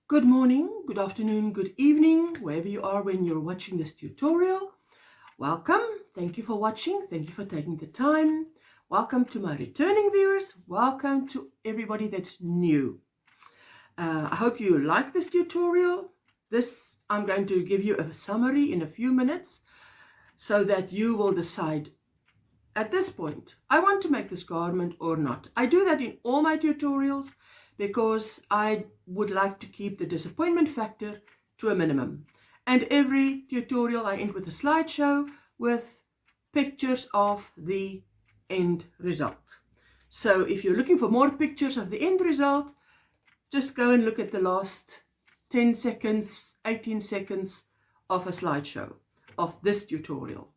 Good morning, good afternoon, good evening, wherever you are when you're watching this tutorial. Welcome. Thank you for watching. Thank you for taking the time. Welcome to my returning viewers. Welcome to everybody that's new. I hope you like this tutorial. I'm going to give you a summary in a few minutes so that you will decide at this point, I want to make this garment or not. I do that in all my tutorials because I would like to keep the disappointment factor to a minimum. And every tutorial I end with a slideshow with pictures of the end result. So if you're looking for more pictures of the end result, just go and look at the last 10 seconds, 18 seconds of a slideshow of this tutorial.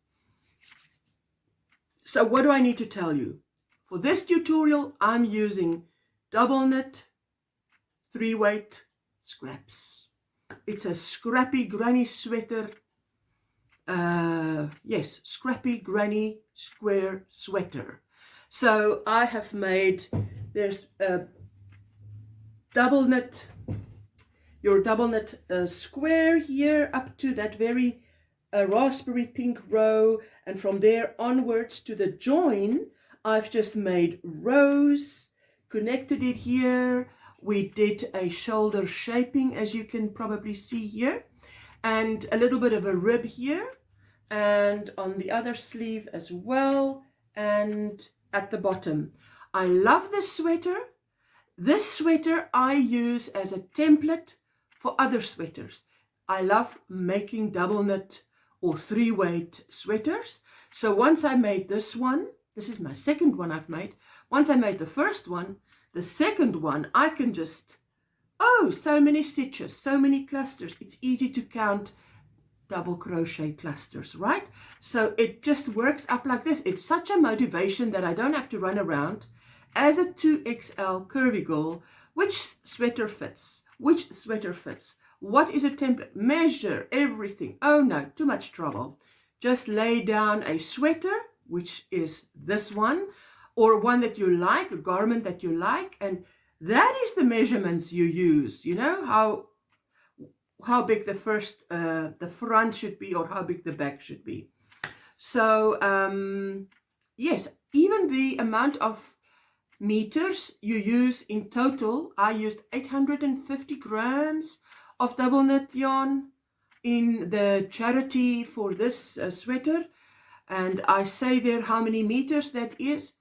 So what do I need to tell you? For this tutorial, I'm using double knit 3-weight scraps. It's a scrappy granny sweater. Yes, scrappy granny square sweater. So I have made, there's a double knit, your double knit square here up to that very raspberry pink row, and from there onwards to the join I've just made rows, connected it here. We did a shoulder shaping, as you can probably see here, and a little bit of a rib here and on the other sleeve as well, and at the bottom. I love this sweater. This sweater I use as a template for other sweaters. I love making double knit or 3-weight sweaters. So once I made this one, this is my second one I've made. Once I made the first one, the second one, I can just, so many stitches, so many clusters. It's easy to count double crochet clusters, right? So it just works up like this. It's such a motivation that I don't have to run around as a 2XL curvy girl. Which sweater fits? Which sweater fits? What is a template? Measure everything. Oh no, too much trouble. Just lay down a sweater, which is this one, or one that you like, a garment that you like, and that is the measurements you use. You know how big the front should be, or how big the back should be. So yes, even the amount of meters you use in total, I used 850 grams of double knit yarn in the charity for this sweater, and I say there how many meters that is.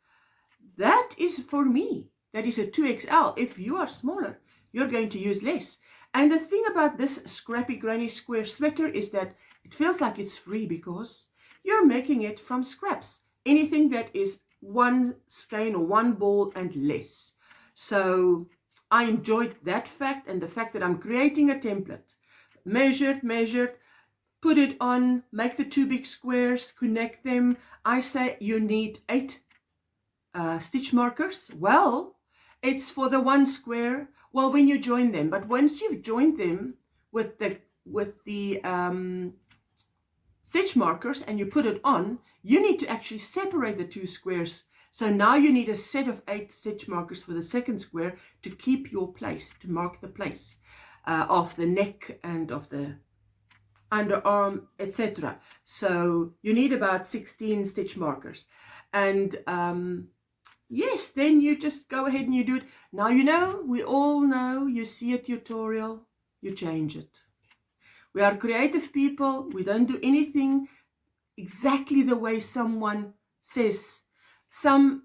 That is for me, that is a 2XL. If you are smaller, you're going to use less. And the thing about this scrappy granny square sweater is that it feels like it's free because you're making it from scraps, anything that is one skein or one ball and less. So I enjoyed that fact, and the fact that I'm creating a template. Measured, put it on, make the 2 big squares, connect them. I say you need 8 stitch markers. Well, it's for the 1 square, well, when you join them. But once you've joined them with the stitch markers and you put it on, you need to actually separate the 2 squares. So now you need a set of 8 stitch markers for the second square to keep your place, to mark the place of the neck and of the underarm, etc. So you need about 16 stitch markers. And yes, then you just go ahead and you do it. Now, you know, we all know, you see a tutorial, you change it. We are creative people. We don't do anything exactly the way someone says.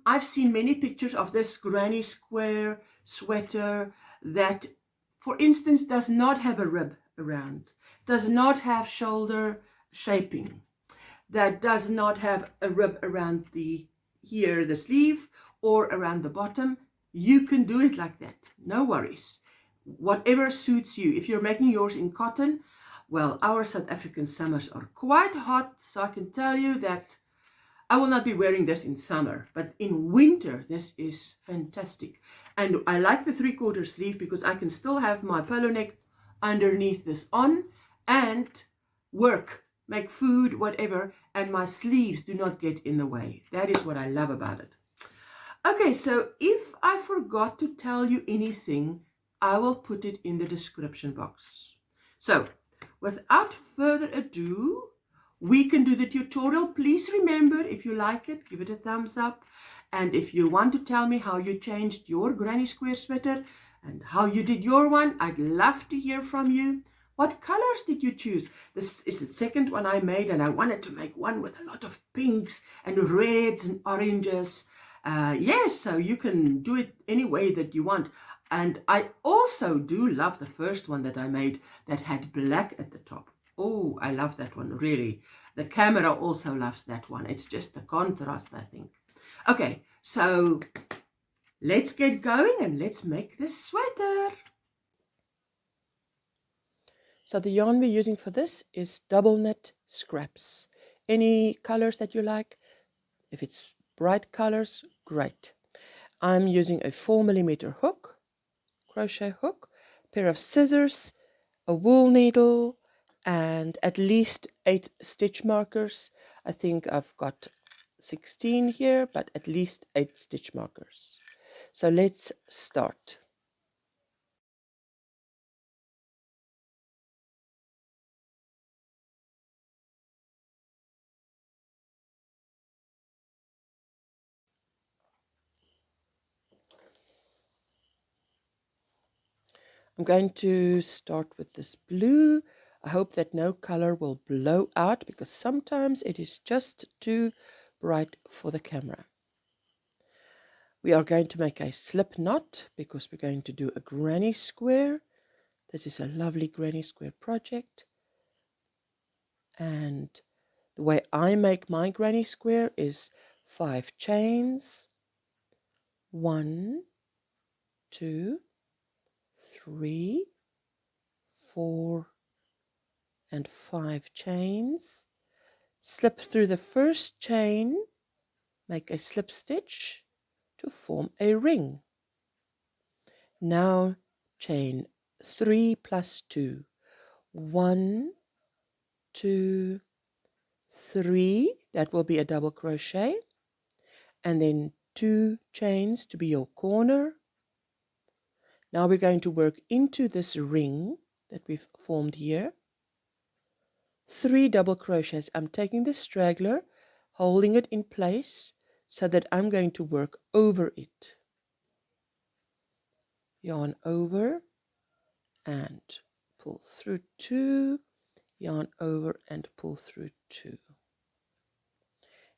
I've seen many pictures of this granny square sweater that, for instance, does not have a rib around, does not have shoulder shaping, that does not have a rib around the sleeve or around the bottom. You can do it like that, no worries. Whatever suits you. If you're making yours in cotton, well, our South African summers are quite hot, so I can tell you that I will not be wearing this in summer, but in winter, this is fantastic. And I like the 3/4 sleeve because I can still have my polo neck underneath this on and work, make food, whatever, and my sleeves do not get in the way. That is what I love about it. Okay, so if I forgot to tell you anything, I will put it in the description box. So, without further ado, we can do the tutorial. Please remember, if you like it, give it a thumbs up. And if you want to tell me how you changed your granny square sweater and how you did your one, I'd love to hear from you. What colors did you choose? This is the second one I made, and I wanted to make one with a lot of pinks and reds and oranges. Yes, so you can do it any way that you want. And I also do love the first one that I made that had black at the top. Oh, I love that one, really. The camera also loves that one. It's just the contrast, I think. Okay, so let's get going and let's make this sweater. So the yarn we're using for this is double knit scraps. Any colors that you like. If it's bright colors, great. I'm using a 4mm hook, crochet hook, pair of scissors, a wool needle, and at least 8 stitch markers. I think I've got 16 here, but at least 8 stitch markers. So let's start. I'm going to start with this blue. I hope that no color will blow out because sometimes it is just too bright for the camera. We are going to make a slip knot because we're going to do a granny square. This is a lovely granny square project. And the way I make my granny square is 5 chains. 1, 2, 3, 4, and 5 chains. Slip through the first chain, make a slip stitch to form a ring. Now chain 3 plus 2. 1, 2, 3. That will be a double crochet. And then 2 chains to be your corner. Now we're going to work into this ring that we've formed here. 3 double crochets. I'm taking the straggler, holding it in place so that I'm going to work over it. Yarn over and pull through 2, yarn over and pull through 2.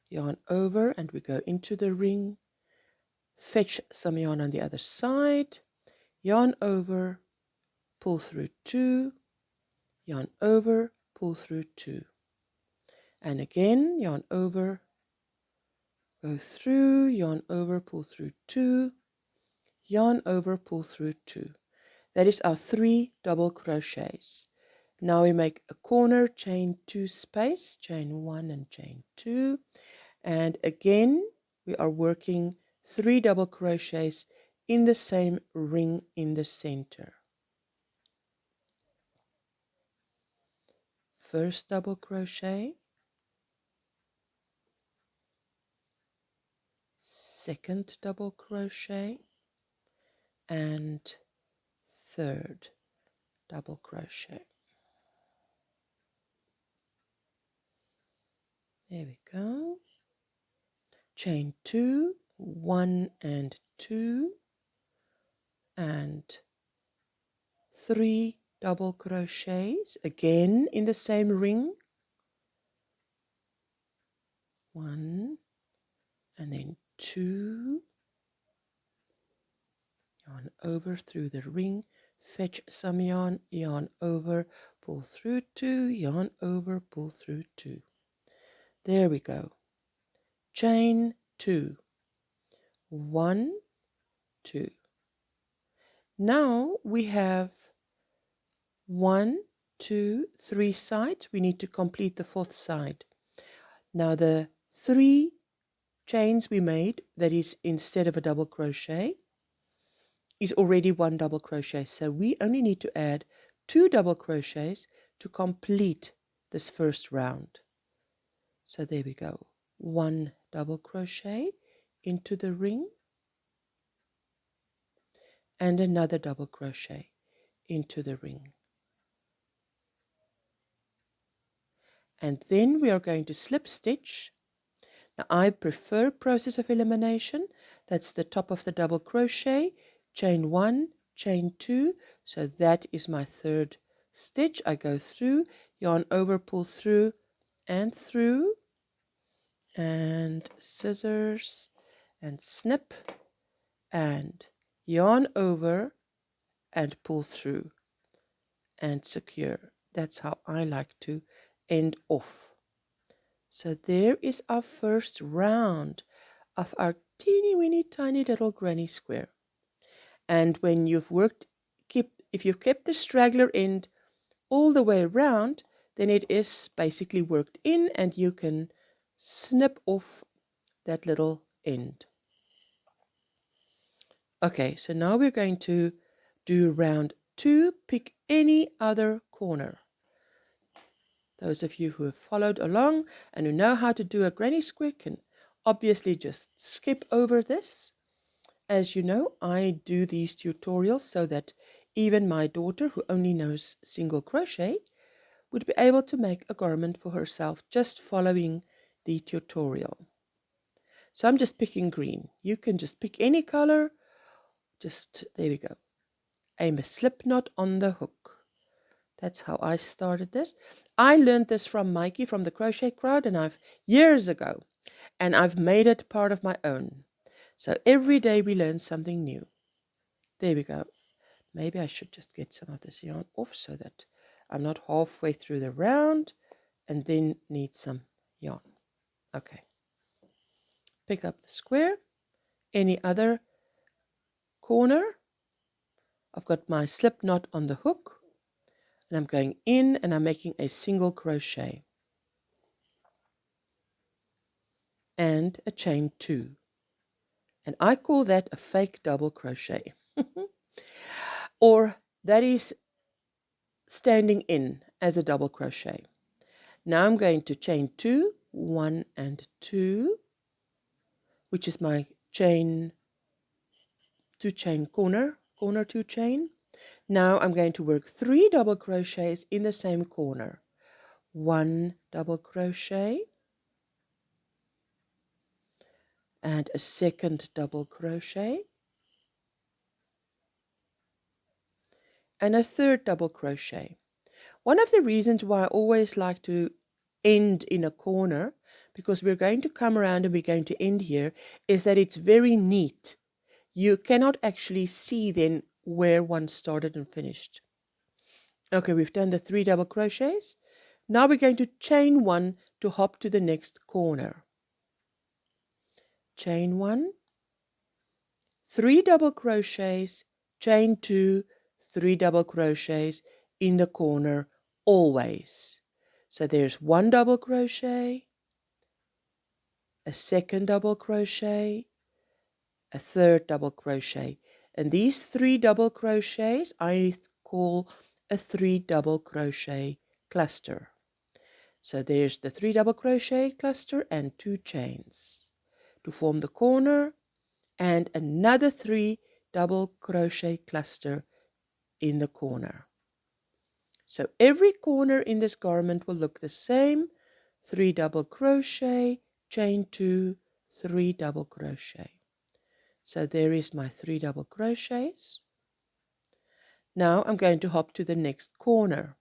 Yarn over and we go into the ring, fetch some yarn on the other side, yarn over, pull through 2, yarn over, pull through 2. And again, yarn over, go through, yarn over, pull through 2, yarn over, pull through 2. That is our 3 double crochets. Now we make a corner, chain 2 space, chain 1 and chain 2. And again, we are working 3 double crochets in the same ring in the center. First double crochet, second double crochet, and third double crochet. There we go. Chain 2, 1 and 2, and 3 double crochets again in the same ring. 1 and then 2. Yarn over through the ring, fetch some yarn, yarn over, pull through 2, yarn over, pull through 2. There we go. Chain 2. 1, 2. Now we have 1, 2, 3 sides. We need to complete the 4th side. Now the 3 chains we made, that is instead of a double crochet, is already 1 double crochet. So we only need to add 2 double crochets to complete this first round. So there we go. 1 double crochet into the ring and another double crochet into the ring. And then we are going to slip stitch. Now I prefer process of elimination. That's the top of the double crochet, chain 1, chain 2. So that is my third stitch. I go through, yarn over, pull through, and scissors, and snip, and yarn over, and pull through, and secure. That's how I like to end off. So there is our first round of our teeny weeny tiny little granny square. And when you've if you've kept the straggler end all the way around, then it is basically worked in and you can snip off that little end. Okay, so now we're going to do round 2. Pick any other corner. Those of you who have followed along and who know how to do a granny square can obviously just skip over this. As you know, I do these tutorials so that even my daughter, who only knows single crochet, would be able to make a garment for herself just following the tutorial. So I'm just picking green. You can just pick any color. There we go. Aim a slip knot on the hook. That's how I started this. I learned this from Mikey from the Crochet Crowd years ago, and I've made it part of my own. So every day we learn something new. There we go. Maybe I should just get some of this yarn off so that I'm not halfway through the round and then need some yarn. Okay. Pick up the square, any other corner. I've got my slip knot on the hook. And I'm going in and I'm making a single crochet and a chain 2, and I call that a fake double crochet or that is standing in as a double crochet. Now I'm going to chain 2, 1 and 2, which is my chain 2 chain corner 2 chain. Now I'm going to work 3 double crochets in the same corner. 1 double crochet and a second double crochet and a third double crochet. One of the reasons why I always like to end in a corner, because we're going to come around and we're going to end here, is that it's very neat. You cannot actually see then where one started and finished. Okay, we've done the 3 double crochets. Now we're going to chain 1 to hop to the next corner. Chain 1, 3 double crochets, chain 2, 3 double crochets in the corner always. So there's 1 double crochet, a second double crochet, a third double crochet, and these 3 double crochets I call a 3 double crochet cluster. So there's the 3 double crochet cluster and 2 chains to form the corner, and another 3 double crochet cluster in the corner. So every corner in this garment will look the same. 3 double crochet, chain 2, 3 double crochet. So there is my 3 double crochets. Now I'm going to hop to the next corner.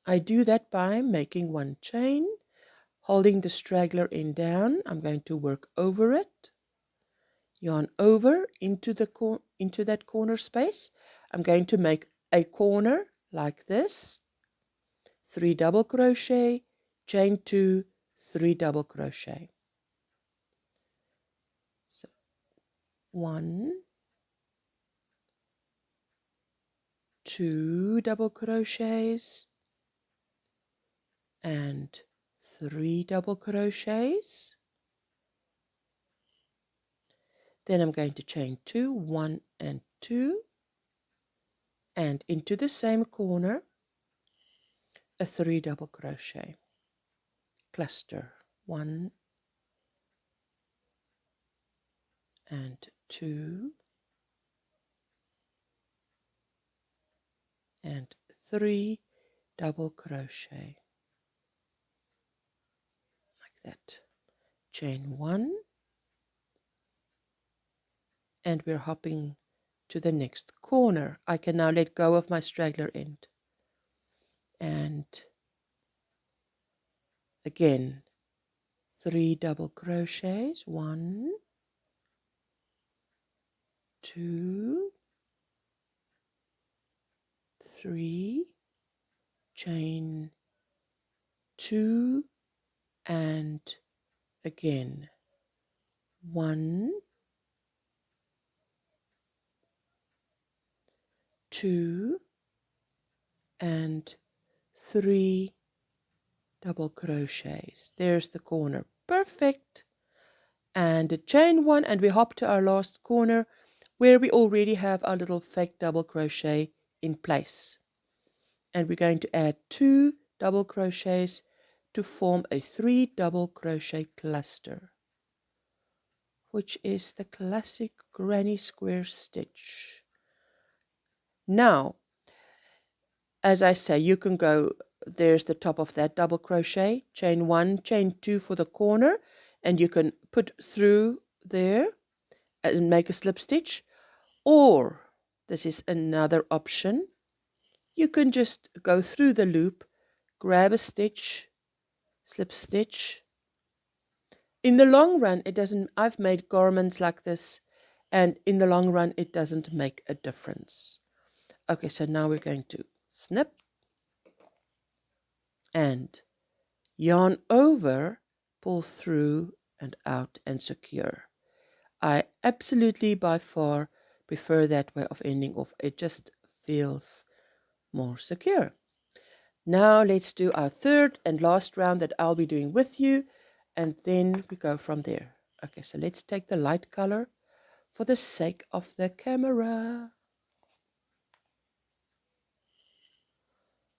I do that by making 1 chain, holding the straggler end down. I'm going to work over it, yarn over into that corner space. I'm going to make a corner like this, 3 double crochet, chain 2, 3 double crochet. So 1, 2 double crochets and 3 double crochets. Then I'm going to chain 2, 1 and 2, and into the same corner a 3 double crochet cluster, 1 and 2 and 3 double crochet like that. Chain 1, and we're hopping to the next corner. I can now let go of my straggler end, and again 3 double crochets, 1, 2, 3, chain 2, and again 1, 2, and 3 double crochets. There's the corner. Perfect. And a chain 1, and we hop to our last corner where we already have our little fake double crochet in place. And we're going to add 2 double crochets to form a 3 double crochet cluster, which is the classic granny square stitch. Now, as I say, you can go, there's the top of that double crochet, chain 1, chain 2 for the corner, and you can put through there and make a slip stitch, or this is another option, you can just go through the loop, grab a stitch, slip stitch. In the long run, it doesn't, I've made garments like this, and in the long run, it doesn't make a difference. Okay, so now we're going to snip and yarn over, pull through and out and secure. I absolutely by far prefer that way of ending off. It just feels more secure. Now let's do our third and last round that I'll be doing with you, and then we go from there. Okay, so let's take the light color for the sake of the camera.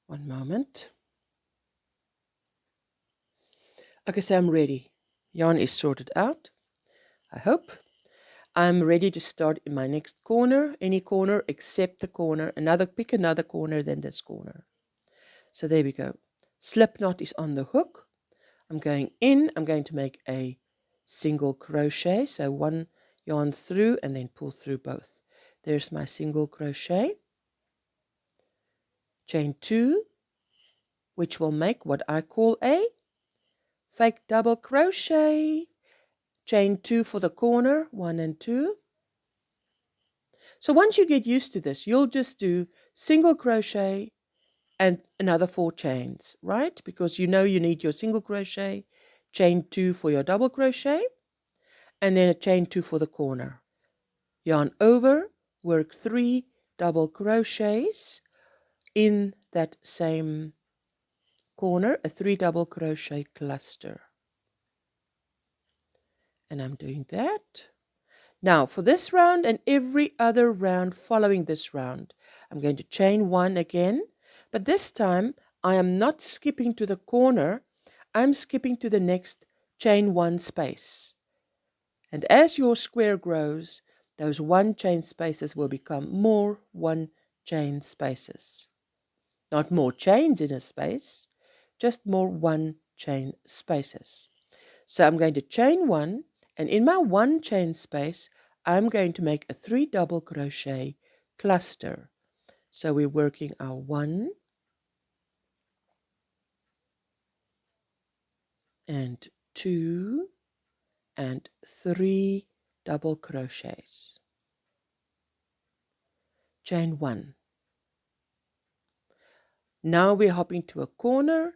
One moment. Okay, so I'm ready. Yarn is sorted out, I hope. I'm ready to start in my next corner, any corner except the corner, pick another corner than this corner. So there we go. Slip knot is on the hook. I'm going in, I'm going to make a single crochet, so one yarn through and then pull through both. There's my single crochet, chain 2, which will make what I call a fake double crochet, chain 2 for the corner, 1 and 2. So once you get used to this, you'll just do single crochet and another 4 chains, right? Because you know you need your single crochet, chain 2 for your double crochet, and then a chain 2 for the corner. Yarn over, work 3 double crochets in that same corner, a 3 double crochet cluster. And I'm doing that. Now for this round and every other round following this round, I'm going to chain 1 again, but this time I am not skipping to the corner, I'm skipping to the next chain 1 space. And as your square grows, those 1 chain spaces will become more 1 chain spaces. Not more chains in a space, just more 1 chain spaces. So I'm going to chain 1, and in my 1 chain space, I'm going to make a 3 double crochet cluster. So we're working our 1 and 2 and 3 double crochets. Chain 1. Now we're hopping to a corner,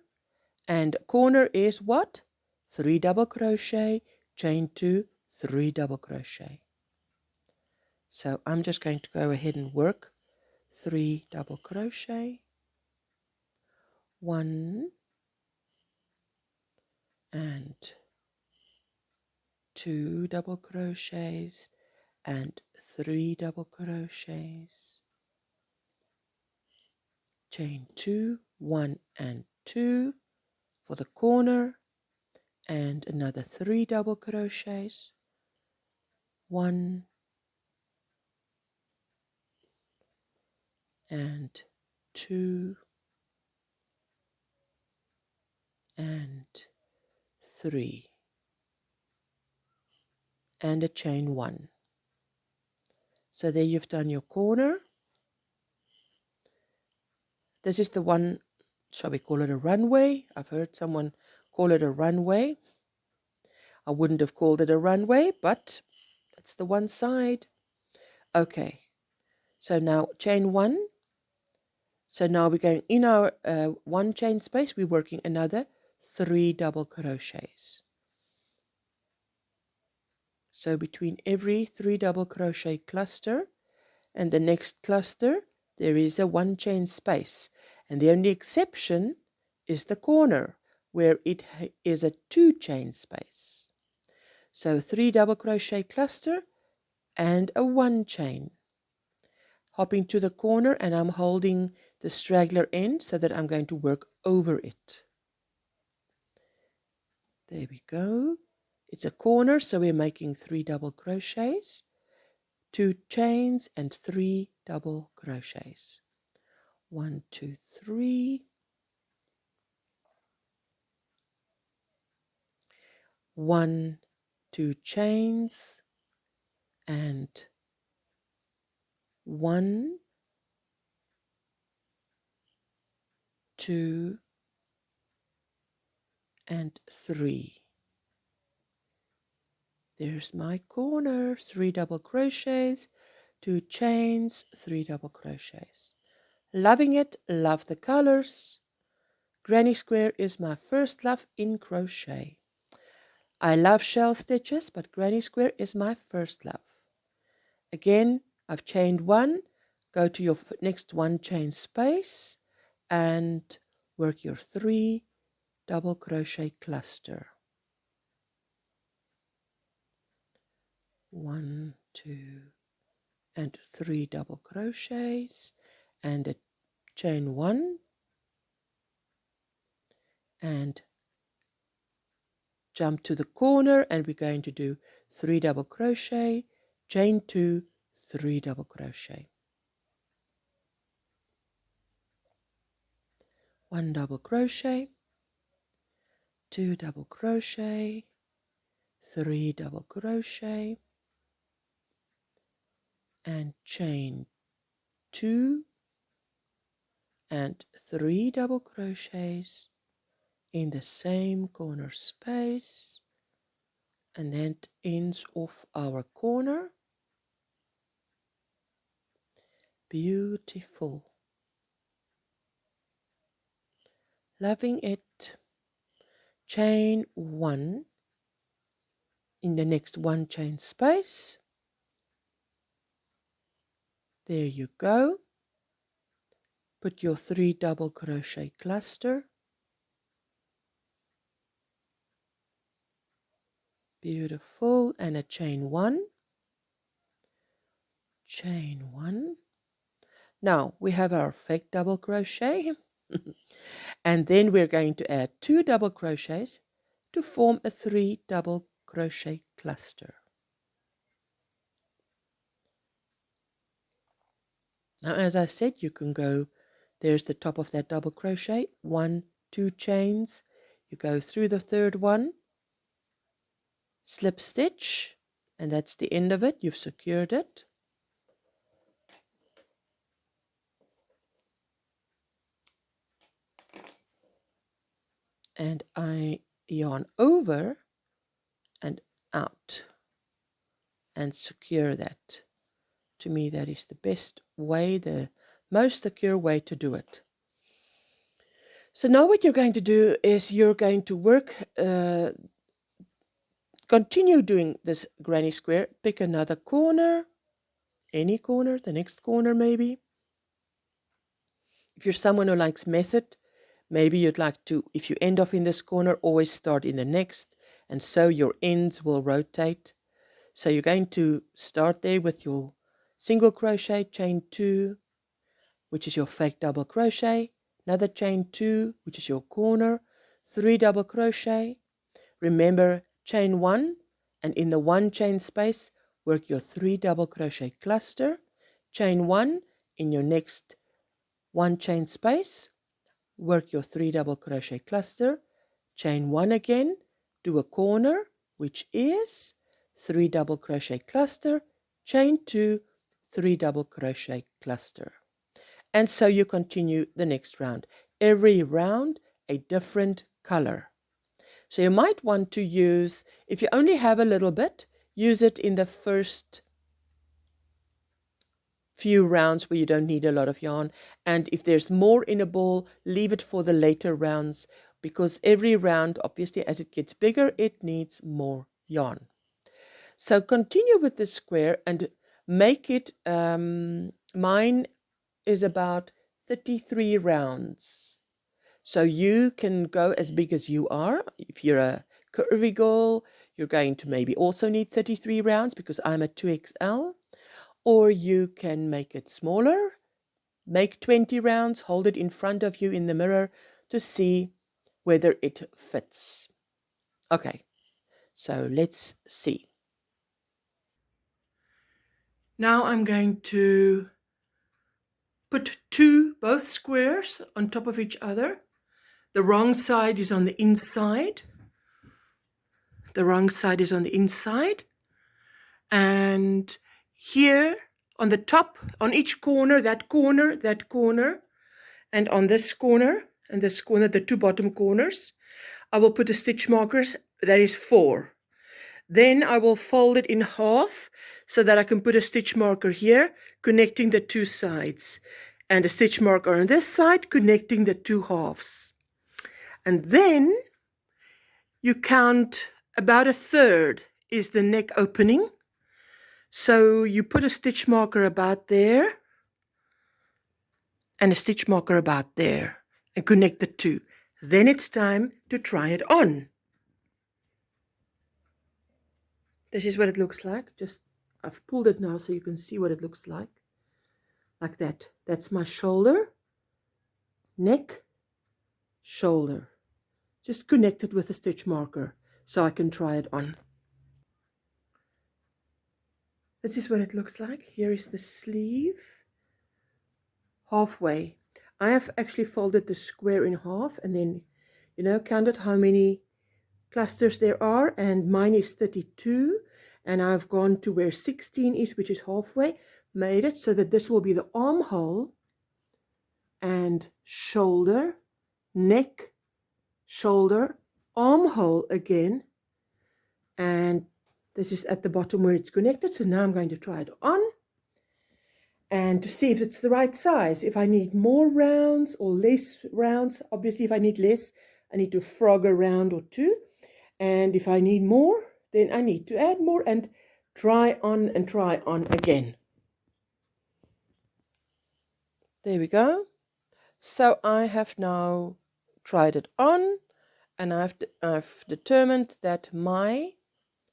and corner is what? 3 double crochet, chain 2, 3 double crochet. So I'm just going to go ahead and work 3 double crochet, 1 and 2 double crochets and 3 double crochets, chain 2, 1 and 2 for the corner, and another 3 double crochets, 1 and 2 and 3 and a chain 1. So there you've done your corner. This is the one, shall we call it a runway? I've heard someone call it a runway. I wouldn't have called it a runway, but that's the one side. Okay, so now chain 1. So now we're going in our 1 chain space, we're working another 3 double crochets. So between every 3 double crochet cluster and the next cluster, there is a 1 chain space. And the only exception is the corner, where it is a 2 chain space. So 3 double crochet cluster and a 1 chain. Hopping to the corner, and I'm holding the straggler end so that I'm going to work over it. There we go. It's a corner, so we're making 3 double crochets, 2 chains and 3 double crochets. 1, 2, 3. 1, 2 chains and 1, 2 and 3. There's my corner, 3 double crochets, 2 chains, 3 double crochets. Loving it, love the colors. Granny square is my first love in crochet. I love shell stitches, but granny square is my first love. Again, I've chained 1, go to your next 1 chain space and work your 3 double crochet cluster. 1, 2 and 3 double crochets and a chain 1 and jump to the corner, and we're going to do 3 double crochet, chain 2, 3 double crochet, 1 double crochet, 2 double crochet, 3 double crochet and chain 2 and 3 double crochets in the same corner space, and then ends off our corner. Beautiful. Loving it. Chain 1 in the next 1 chain space. There you go. Put your 3 double crochet cluster. Beautiful. And a chain 1. Chain 1. Now we have our fake double crochet. And then we're going to add 2 double crochets to form a 3 double crochet cluster. Now, as I said, you can go, there's the top of that double crochet, 1, 2 chains, you go through the third one, slip stitch, and that's the end of it. You've secured it. And I yarn over and out and secure that. To me, that is the best way, the most secure way to do it. So now what you're going to do is you're going to work, continue doing this granny square, pick another corner, any corner, the next corner maybe. If you're someone who likes method, maybe you'd like to, if you end off in this corner, always start in the next, and so your ends will rotate. So you're going to start there with your single crochet, chain 2, which is your fake double crochet, another chain 2, which is your corner, 3 double crochet. Remember, chain 1, and in the 1 chain space, work your 3 double crochet cluster, chain 1 in your next 1 chain space, work your 3 double crochet cluster, chain 1 again, do a corner, which is 3 double crochet cluster, chain 2, 3 double crochet cluster. And so you continue the next round. Every round a different color. So you might want to use, if you only have a little bit, use it in the first few rounds where you don't need a lot of yarn. And if there's more in a ball, leave it for the later rounds, because every round, obviously, as it gets bigger, it needs more yarn. So continue with the square and make it, mine is about 33 rounds. So you can go as big as you are. If you're a curvy girl, you're going to maybe also need 33 rounds because I'm a 2XL. Or you can make it smaller, make 20 rounds, hold it in front of you in the mirror to see whether it fits. Okay, so let's see. Now I'm going to put both squares on top of each other. The wrong side is on the inside. The wrong side is on the inside. And here on the top, on each corner, that corner, and on this corner, and this corner, the 2 bottom corners, I will put a stitch marker that is 4. Then I will fold it in half so that I can put a stitch marker here, connecting the 2 sides, and a stitch marker on this side, connecting the 2 halves. And then you count about 1/3 is the neck opening. So you put a stitch marker about there, and a stitch marker about there, and connect the 2. Then it's time to try it on. This is what it looks like. I've pulled it now so you can see what it looks like. Like that. That's my shoulder, neck, shoulder. Just connect it with a stitch marker so I can try it on. This is what it looks like. Here is the sleeve. Halfway. I have actually folded the square in half and then, counted how many clusters there are, and mine is 32, and I've gone to where 16 is, which is halfway, made it so that this will be the armhole and shoulder, neck, shoulder, armhole again, and this is at the bottom where it's connected. So now I'm going to try it on and to see if it's the right size, if I need more rounds or less rounds. Obviously, if I need less, I need to frog a round or 2. And if I need more, then I need to add more and try on again. There we go. So I have now tried it on, and I've determined that my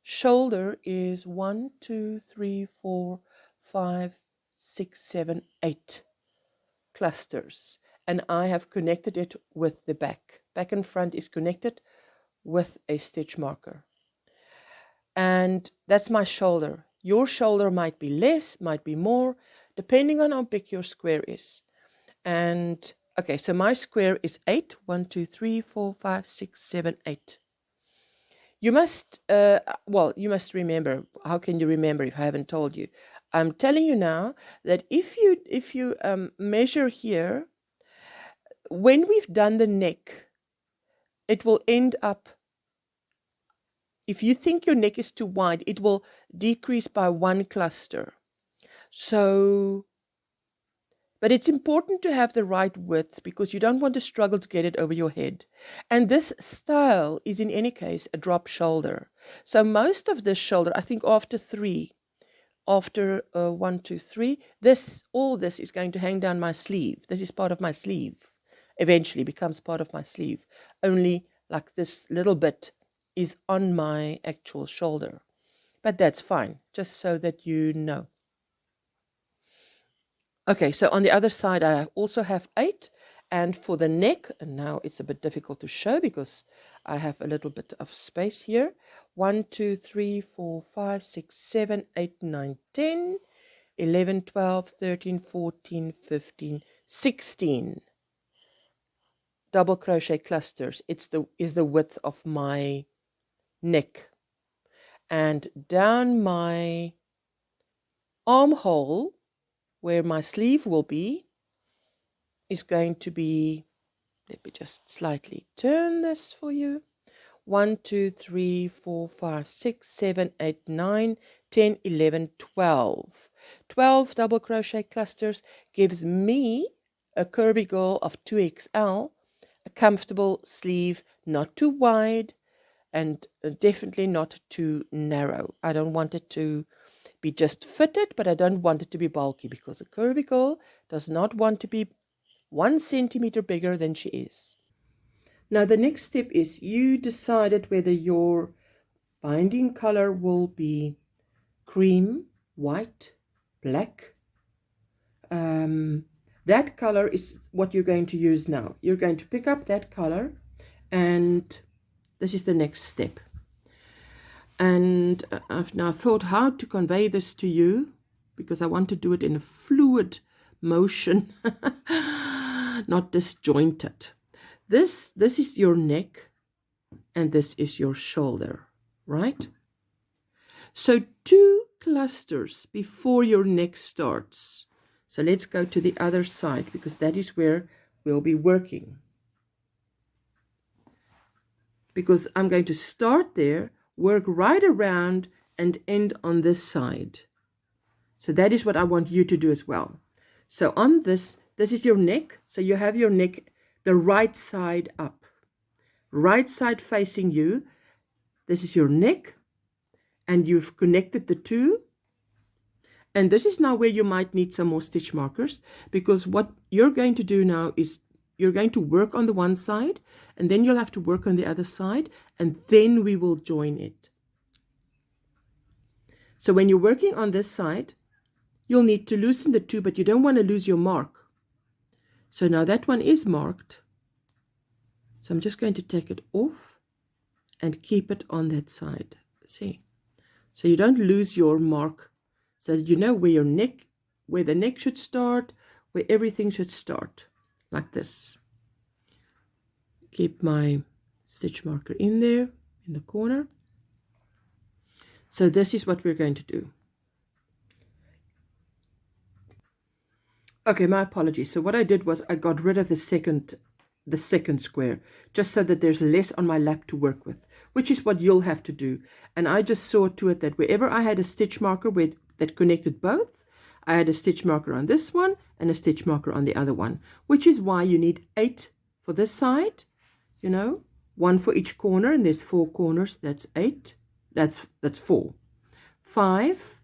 shoulder is 1, 2, 3, 4, 5, 6, 7, 8 clusters, and I have connected it with the back. Back and front is connected with a stitch marker, and that's my shoulder. Your shoulder might be less, might be more, depending on how big your square is. And okay, so my square is 8. 1, 2, 3, 4, 5, 6, 7, 8. You must, you must remember. How can you remember if I haven't told you? I'm telling you now that if you measure here, when we've done the neck, it will end up, if you think your neck is too wide, it will decrease by 1 cluster. So, but it's important to have the right width because you don't want to struggle to get it over your head. And this style is in any case a drop shoulder. So most of this shoulder, I think after 1, 2, 3, all this is going to hang down my sleeve. This is part of my sleeve. Eventually becomes part of my sleeve. Only like this little bit is on my actual shoulder. But that's fine, just so that you know. Okay, so on the other side, I also have 8. And for the neck, and now it's a bit difficult to show because I have a little bit of space here. 1, 2, 3, 4, 5, 6, 7, 8, 9, 10, 11, 12, 13, 14, 15, 16 double crochet clusters. Is the width of my neck. And down my armhole, where my sleeve will be, is going to be, let me just slightly turn this for you. 1, 2, 3, 4, 5, 6, 7, 8, 9, 10, 11, 12. 12 double crochet clusters gives me a curvy girl of 2XL, a comfortable sleeve, not too wide and definitely not too narrow. I don't want it to be just fitted, but I don't want it to be bulky, because a curvy girl does not want to be 1 centimeter bigger than she is. Now the next step is you decided whether your binding color will be cream, white, black. That color is what you're going to use now. You're going to pick up that color, and this is the next step. And I've now thought how to convey this to you, because I want to do it in a fluid motion, not disjointed. This is your neck, and this is your shoulder, right? So 2 clusters before your neck starts. So let's go to the other side, because that is where we'll be working. Because I'm going to start there, work right around, and end on this side. So that is what I want you to do as well. So on this is your neck. So you have your neck the right side up, right side facing you. This is your neck, and you've connected the 2. And this is now where you might need some more stitch markers, because what you're going to do now is you're going to work on the one side, and then you'll have to work on the other side, and then we will join it. So when you're working on this side, you'll need to loosen the 2, but you don't want to lose your mark. So now that one is marked. So I'm just going to take it off and keep it on that side. See? So you don't lose your mark. So you know where the neck should start, where everything should start, like this. Keep my stitch marker in there, in the corner. So this is what we're going to do. Okay, my apologies. So what I did was I got rid of the second square, just so that there's less on my lap to work with, which is what you'll have to do. And I just saw to it that wherever I had a stitch marker that connected both, I had a stitch marker on this one and a stitch marker on the other one, which is why you need 8 for this side, 1 for each corner, and there's 4 corners. That's 8. That's 4. 5,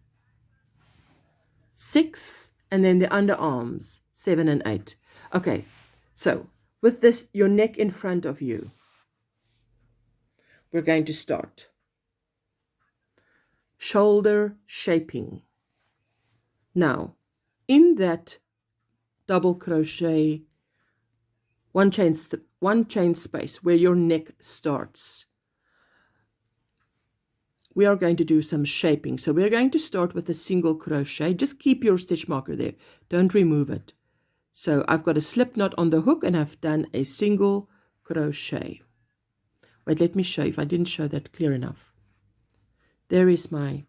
6, and then the underarms, 7 and 8. Okay, so with this, your neck in front of you, we're going to start shoulder shaping. Now, in that double crochet, one chain space where your neck starts, we are going to do some shaping. So we're going to start with a single crochet. Just keep your stitch marker there. Don't remove it. So I've got a slip knot on the hook, and I've done a single crochet. Wait, let me show you if I didn't show that clear enough. There is my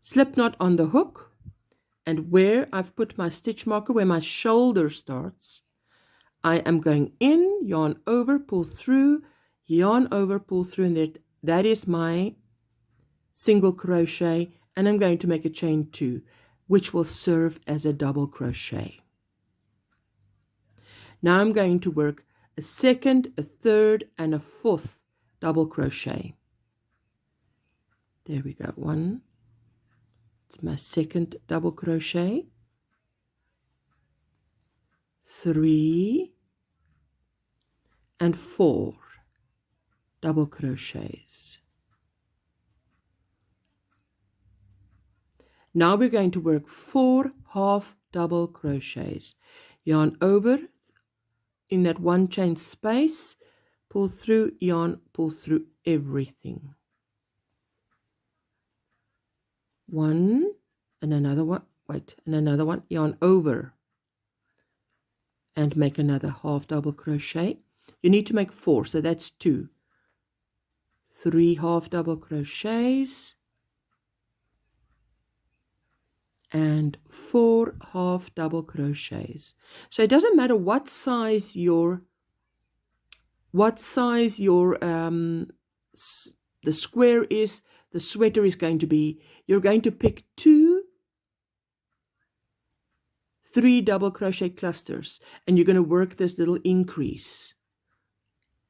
slip knot on the hook, and where I've put my stitch marker, where my shoulder starts, I am going in, yarn over, pull through, yarn over, pull through, and that is my single crochet, and I'm going to make a chain 2, which will serve as a double crochet. Now I'm going to work a second, a third, and a 4th double crochet. There we go. 1. It's my second double crochet. 3 and 4 double crochets. Now we're going to work 4 half double crochets. Yarn over in that 1 chain space, pull through, yarn, pull through everything. 1 and another one, and another one, yarn over, and make another half double crochet. You need to make 4, so that's 2, 3 half double crochets, and 4 half double crochets. So it doesn't matter what size your the square is, the sweater is going to be. You're going to pick 2 3 double crochet clusters, and you're going to work this little increase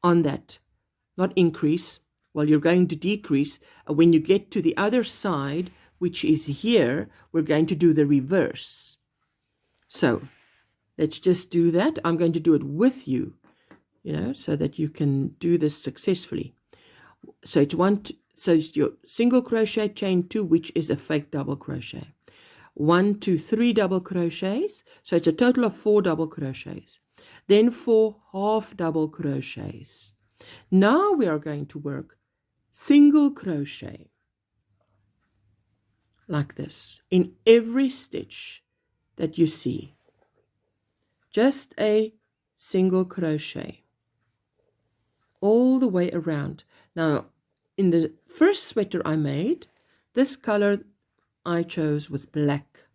on that. Not increase, well, you're going to decrease. When you get to the other side, which is here, we're going to do the reverse. So let's just do that. I'm going to do it with you, so that you can do this successfully. So it's your single crochet, chain 2, which is a fake double crochet. 1, 2, 3 double crochets, so it's a total of 4 double crochets. Then 4 half double crochets. Now we are going to work single crochet like this in every stitch that you see. Just a single crochet all the way around. Now, in the first sweater I made, this color I chose was black.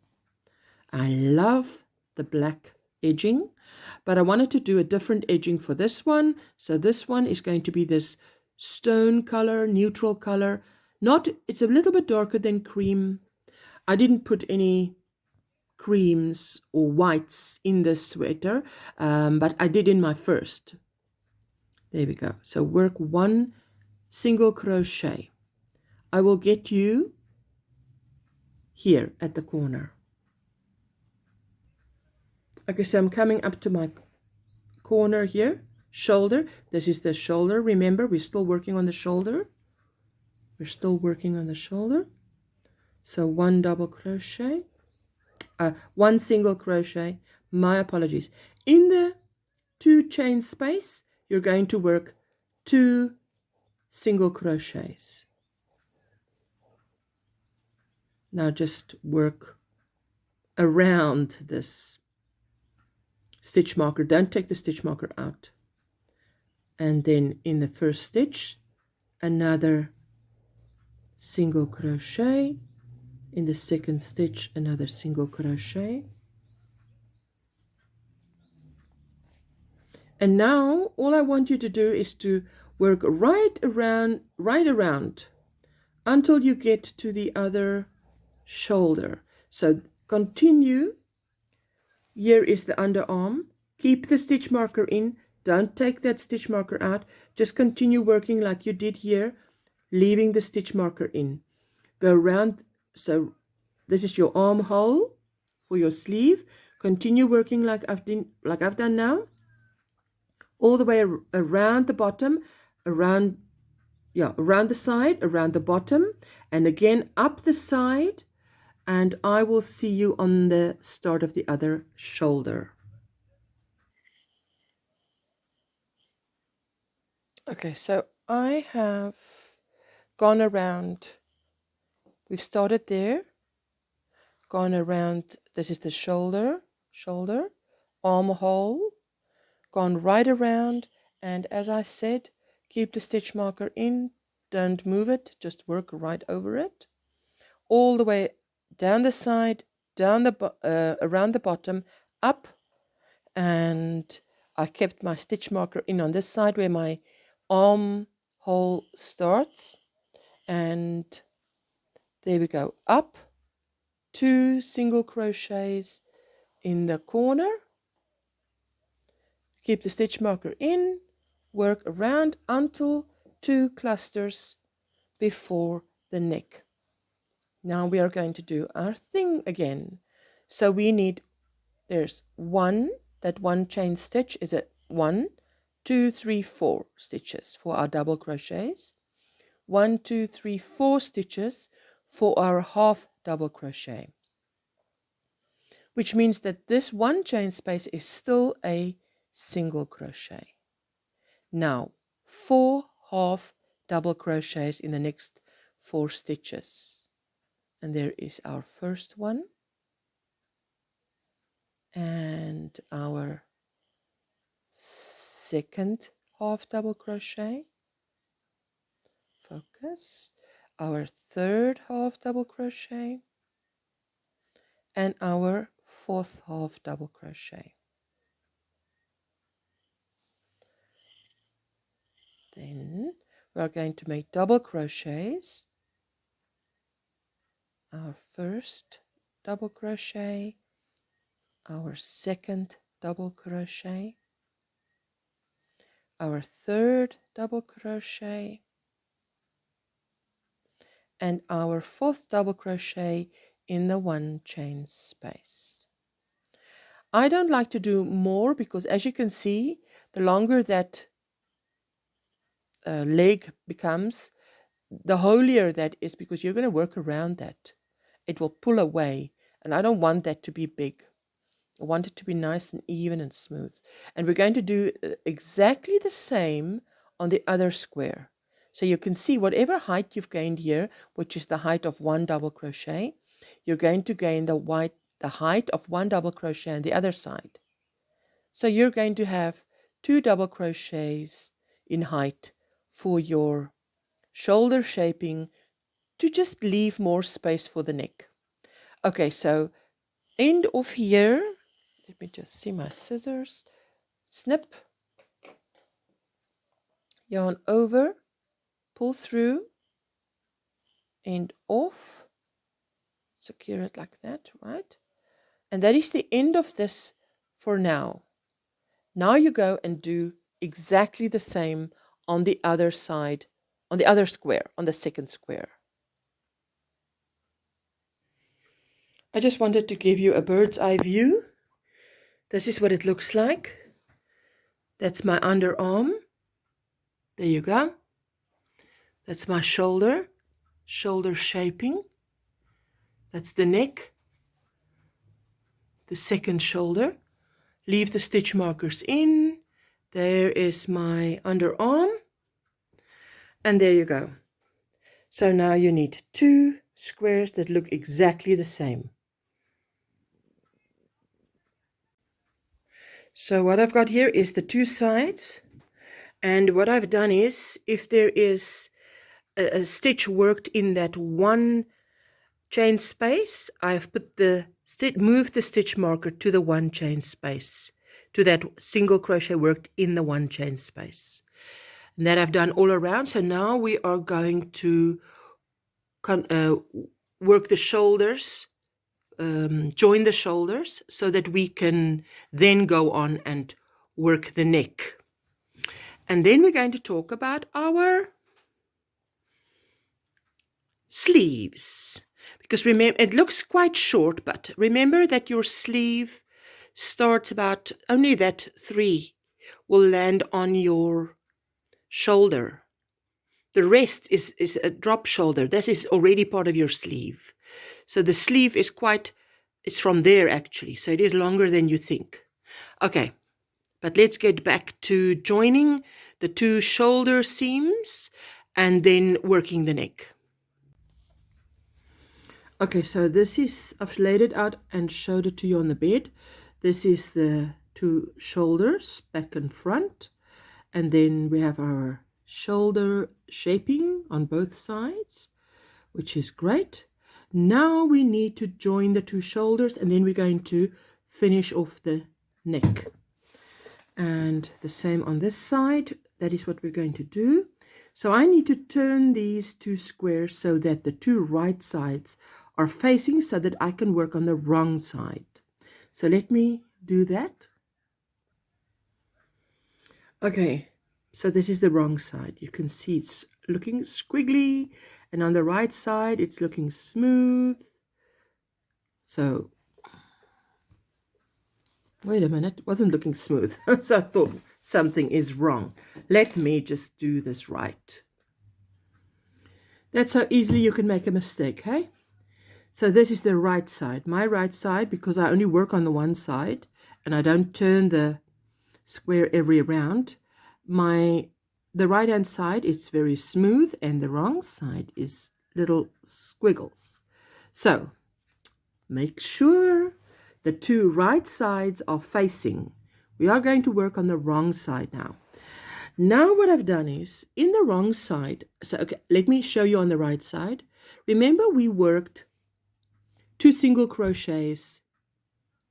I love the black edging, but I wanted to do a different edging for this one. So this one is going to be this stone color, neutral color. It's a little bit darker than cream. I didn't put any creams or whites in this sweater, but I did in my first. There we go. So work 1 single crochet. I will get you here at the corner. Okay, so I'm coming up to my corner here, shoulder. This is the shoulder. Remember, we're still working on the shoulder. We're still working on the shoulder. So 1 double crochet, 1 single crochet. My apologies. In the 2 chain space, you're going to work 2 single crochets. Now just work around this stitch marker. Don't take the stitch marker out. And then in the first stitch, another single crochet. In the second stitch, another single crochet. And now all I want you to do is to work right around until you get to the other shoulder. So continue. Here is the underarm. Keep the stitch marker in. Don't take that stitch marker out. Just continue working like you did here, leaving the stitch marker in. Go around. So this is your armhole for your sleeve. Continue working like I've done now. All the way around the bottom, around the side, around the bottom, and again up the side. And I will see you on the start of the other shoulder. Okay, so I have gone around. We've started there, gone around. This is the shoulder, armhole, gone right around. And as I said, keep the stitch marker in. Don't move it. Just work right over it. All the way down the side, down the around the bottom, up, and I kept my stitch marker in on this side where my armhole starts, and there we go, up, 2 single crochets in the corner, keep the stitch marker in, work around until 2 clusters before the neck. Now we are going to do our thing again. So we need, there's 1, that 1 chain stitch is a 1, 2, 3, 4 stitches for our double crochets. 1, 2, 3, 4 stitches for our half double crochet. Which means that this 1 chain space is still a single crochet. Now 4 half double crochets in the next 4 stitches. And there is our first one and our second half double crochet, focus, our third half double crochet, and our fourth half double crochet. Then we are going to make double crochets. Our first double crochet, our second double crochet, our third double crochet, and our fourth double crochet in the one chain space. I don't like to do more because, as you can see, the longer that leg becomes, the holier that is, because you're going to work around that. It will pull away, and I don't want that to be big. I want it to be nice and even and smooth. And we're going to do exactly the same on the other square. So you can see whatever height you've gained here, which is the height of one double crochet, you're going to gain the height of one double crochet on the other side. So you're going to have 2 double crochets in height for your shoulder shaping, to just leave more space for the neck. Okay, so end of here. Let me just see my scissors. Snip, yarn over, pull through, end off, secure it like that, right? And that is the end of this for now. Now you go and do exactly the same on the other side, on the other square, on the second square. I just wanted to give you a bird's eye view. This is what it looks like. That's my underarm. There you go. That's my shoulder shaping. That's the neck, the second shoulder. Leave the stitch markers in. There is my underarm. And there you go. So now you need 2 squares that look exactly the same. So what I've got here is the 2 sides. And what I've done is, if there is a stitch worked in that one chain space, I've put moved the stitch marker to the one chain space, to that single crochet worked in the one chain space. And that I've done all around. So now we are going to work the shoulders, join the shoulders, so that we can then go on and work the neck. And then we're going to talk about our sleeves, because remember, it looks quite short, but remember that your sleeve starts about only that 3 will land on your shoulder. The rest is a drop shoulder. This is already part of your sleeve. So the sleeve is it's from there actually. So it is longer than you think. Okay, but let's get back to joining the 2 shoulder seams and then working the neck. Okay, so this is, I've laid it out and showed it to you on the bed. This is the 2 shoulders, back and front. And then we have our shoulder shaping on both sides, which is great. Now we need to join the 2 shoulders, and then we're going to finish off the neck. And the same on this side. That is what we're going to do. So I need to turn these 2 squares so that the 2 right sides are facing, so that I can work on the wrong side. So let me do that. Okay, so this is the wrong side. You can see it's looking squiggly, and on the right side it's looking smooth. So wait a minute, it wasn't looking smooth. So I thought something is wrong. Let me just do this right. That's how easily you can make a mistake, hey? So this is the right side, my right side, because I only work on the one side and I don't turn the square every round. The right hand side is very smooth and the wrong side is little squiggles. So make sure the 2 right sides are facing We are going to work on the wrong side now. Now what I've done is, in the wrong side, so okay, let me show you on the right side. Remember we worked 2 single crochets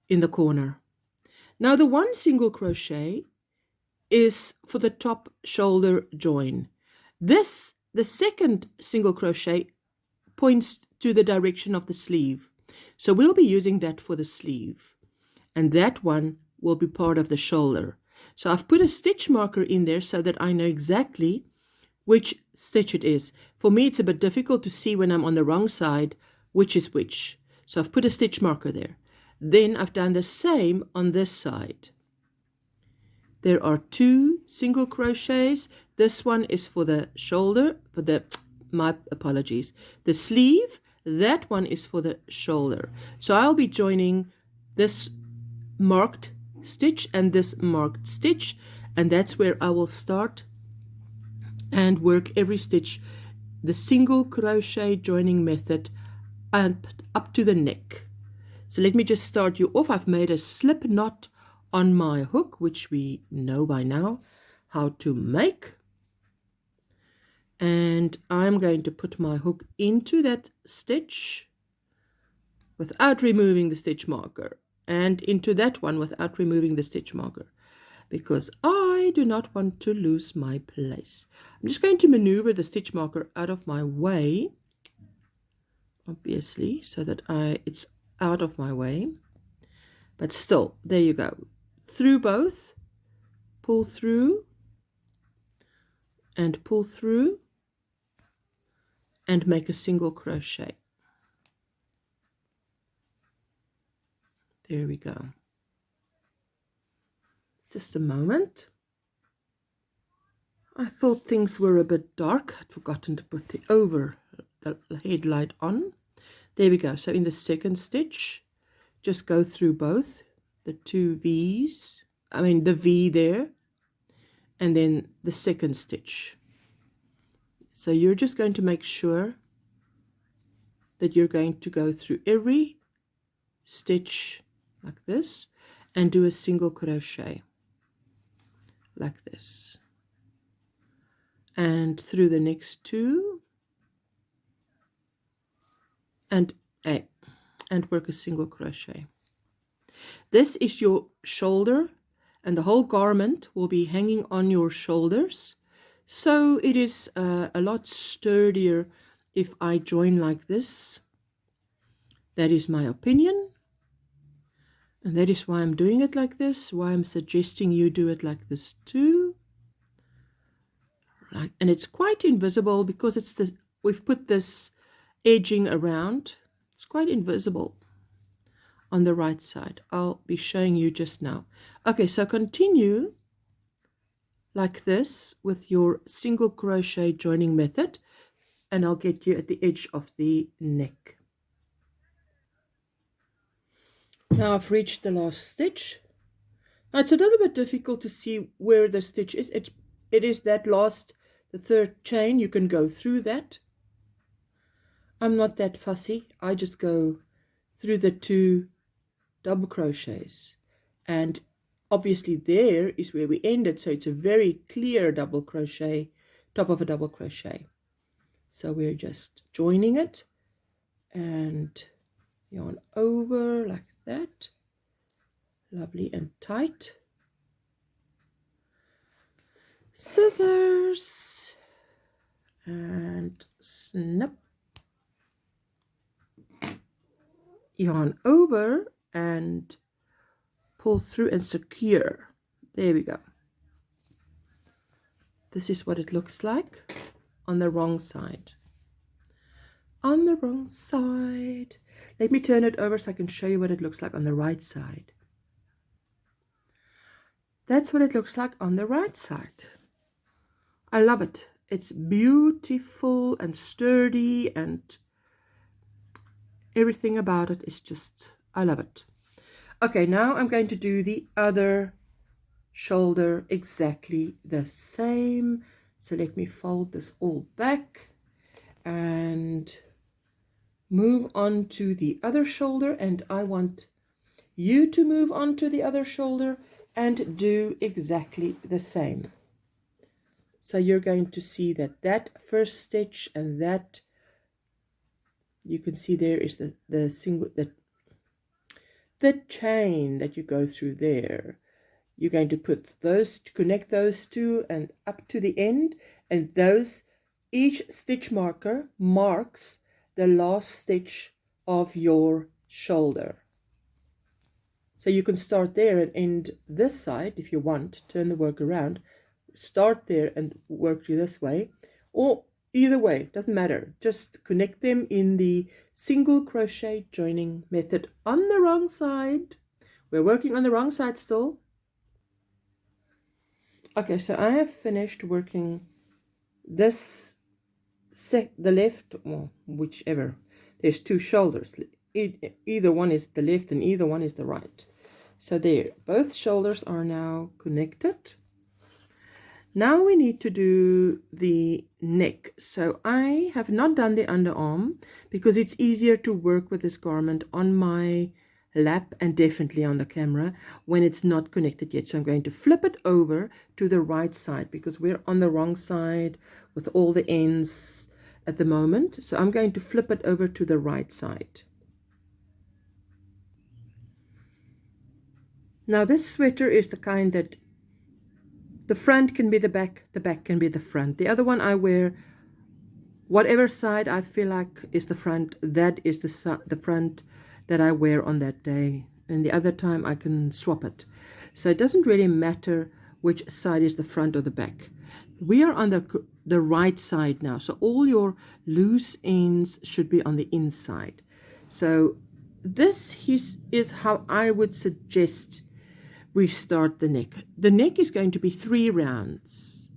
in the corner. Now the 1 single crochet is for the top shoulder join. This, the second single crochet, points to the direction of the sleeve. So we'll be using that for the sleeve. And that one will be part of the shoulder. So I've put a stitch marker in there so that I know exactly which stitch it is. For me, it's a bit difficult to see when I'm on the wrong side which is which. So I've put a stitch marker there. Then I've done the same on this side. There are 2 single crochets. This one is for the shoulder, for the, my apologies, the sleeve. That one is for the shoulder. So I'll be joining this marked stitch and this marked stitch, and that's where I will start and work every stitch, the single crochet joining method, and up to the neck. So let me just start you off. I've made a slip knot on my hook, which we know by now how to make, and I'm going to put my hook into that stitch without removing the stitch marker, and into that one without removing the stitch marker, because I do not want to lose my place. I'm just going to maneuver the stitch marker out of my way, obviously, so that it's out of my way, but still, there you go. Through both, pull through, and pull through, and make a single crochet. There we go. Just a moment. I thought things were a bit dark. I'd forgotten to put the headlight on. There we go. So in the second stitch, just go through both the 2 V's, the V there, and then the second stitch. So you're just going to make sure that you're going to go through every stitch like this and do a single crochet like this, and through the next 2 and work a single crochet. This is your shoulder, and the whole garment will be hanging on your shoulders, so it is a lot sturdier if I join like this. That is my opinion, and that is why I'm doing it like this, why I'm suggesting you do it like this too. And it's quite invisible because it's this, we've put this edging around. It's quite invisible on the right side. I'll be showing you just now. Okay, so continue like this with your single crochet joining method, and I'll get you at the edge of the neck. Now I've reached the last stitch. Now it's a little bit difficult to see where the stitch is. It is that last, the 3rd chain. You can go through that. I'm not that fussy. I just go through the 2 double crochets, and obviously there is where we ended, so it's a very clear double crochet, top of a double crochet. So we're just joining it and yarn over like that, lovely and tight. Scissors and snip, yarn over and pull through and secure. There we go. This is what it looks like on the wrong side. On the wrong side. Let me turn it over so I can show you what it looks like on the right side. That's what it looks like on the right side. I love it. It's beautiful and sturdy, and everything about it is just, I love it. Okay, now I'm going to do the other shoulder exactly the same. So let me fold this all back and move on to the other shoulder, and I want you to move on to the other shoulder and do exactly the same. So you're going to see that that first stitch and that, you can see there is the single, the chain that you go through there. You're going to put those, connect those two and up to the end, and those, each stitch marker marks the last stitch of your shoulder. So you can start there and end this side if you want, turn the work around, start there and work you this way, or either way, doesn't matter. Just connect them in the single crochet joining method on the wrong side. We're working on the wrong side still. Okay, so I have finished working this the left, well, whichever. There's two shoulders. Either one is the left and either one is the right. So there, both shoulders are now connected. Now we need to do the neck. So I have not done the underarm because it's easier to work with this garment on my lap and definitely on the camera when it's not connected yet. So I'm going to flip it over to the right side because we're on the wrong side with all the ends at the moment. So I'm going to flip it over to the right side. Now this sweater is the kind that the front can be the back can be the front. The other one I wear whatever side I feel like is the front, that is the front that I wear on that day. And the other time I can swap it. So it doesn't really matter which side is the front or the back. We are on the right side now. So all your loose ends should be on the inside. So this is how I would suggest we start the neck. The neck is going to be 3 rounds.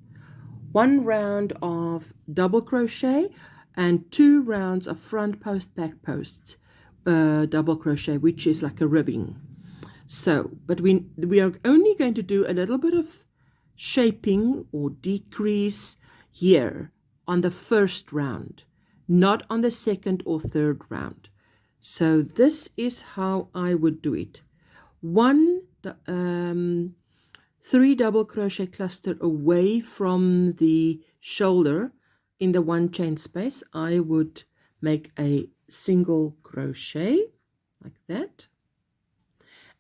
1 round of double crochet and 2 rounds of front post, back post double crochet, which is like a ribbing. So, but we are only going to do a little bit of shaping or decrease here on the first round, not on the second or third round. So this is how I would do it. 3 double crochet cluster away from the shoulder in the 1 chain space, I would make a single crochet like that,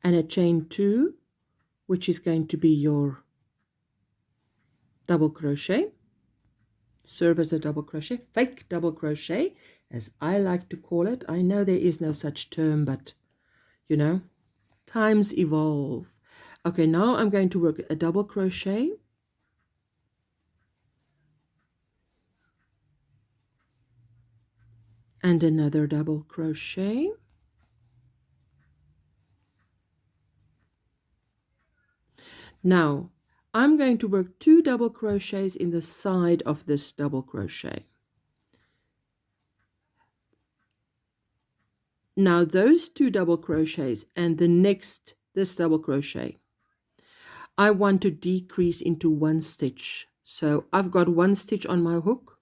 and a chain 2, which is going to be your double crochet, serve as a double crochet, fake double crochet, as I like to call it. I know there is no such term, but you know, times evolve. Okay, now I'm going to work a double crochet, and another double crochet, now I'm going to work 2 double crochets in the side of this double crochet. Now those 2 double crochets and this double crochet, I want to decrease into 1 stitch. So I've got 1 stitch on my hook,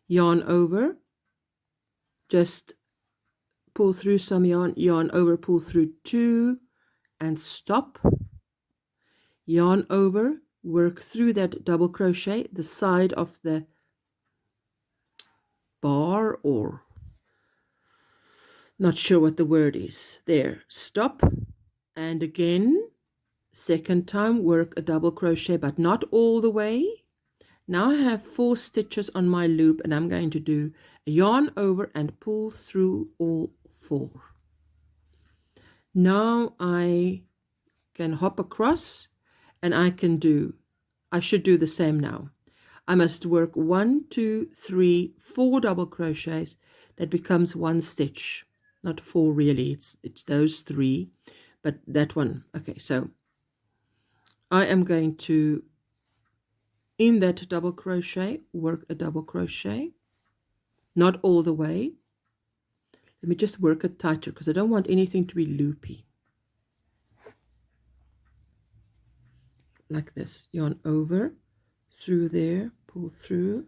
yarn over, just pull through some yarn, yarn over, pull through 2 and stop, yarn over, work through that double crochet, the side of the bar, or not sure what the word is there, stop, and again, second time work a double crochet, but not all the way. Now I have 4 stitches on my loop, and I'm going to do a yarn over and pull through all 4. Now I can hop across, and I should do the same now. I must work 1, 2, 3, 4 double crochets. That becomes 1 stitch, not 4 really, it's those 3, but that one. Okay, so I am going to, in that double crochet, work a double crochet, not all the way. Let me just work it tighter because I don't want anything to be loopy. Like this, yarn over, through there, pull through,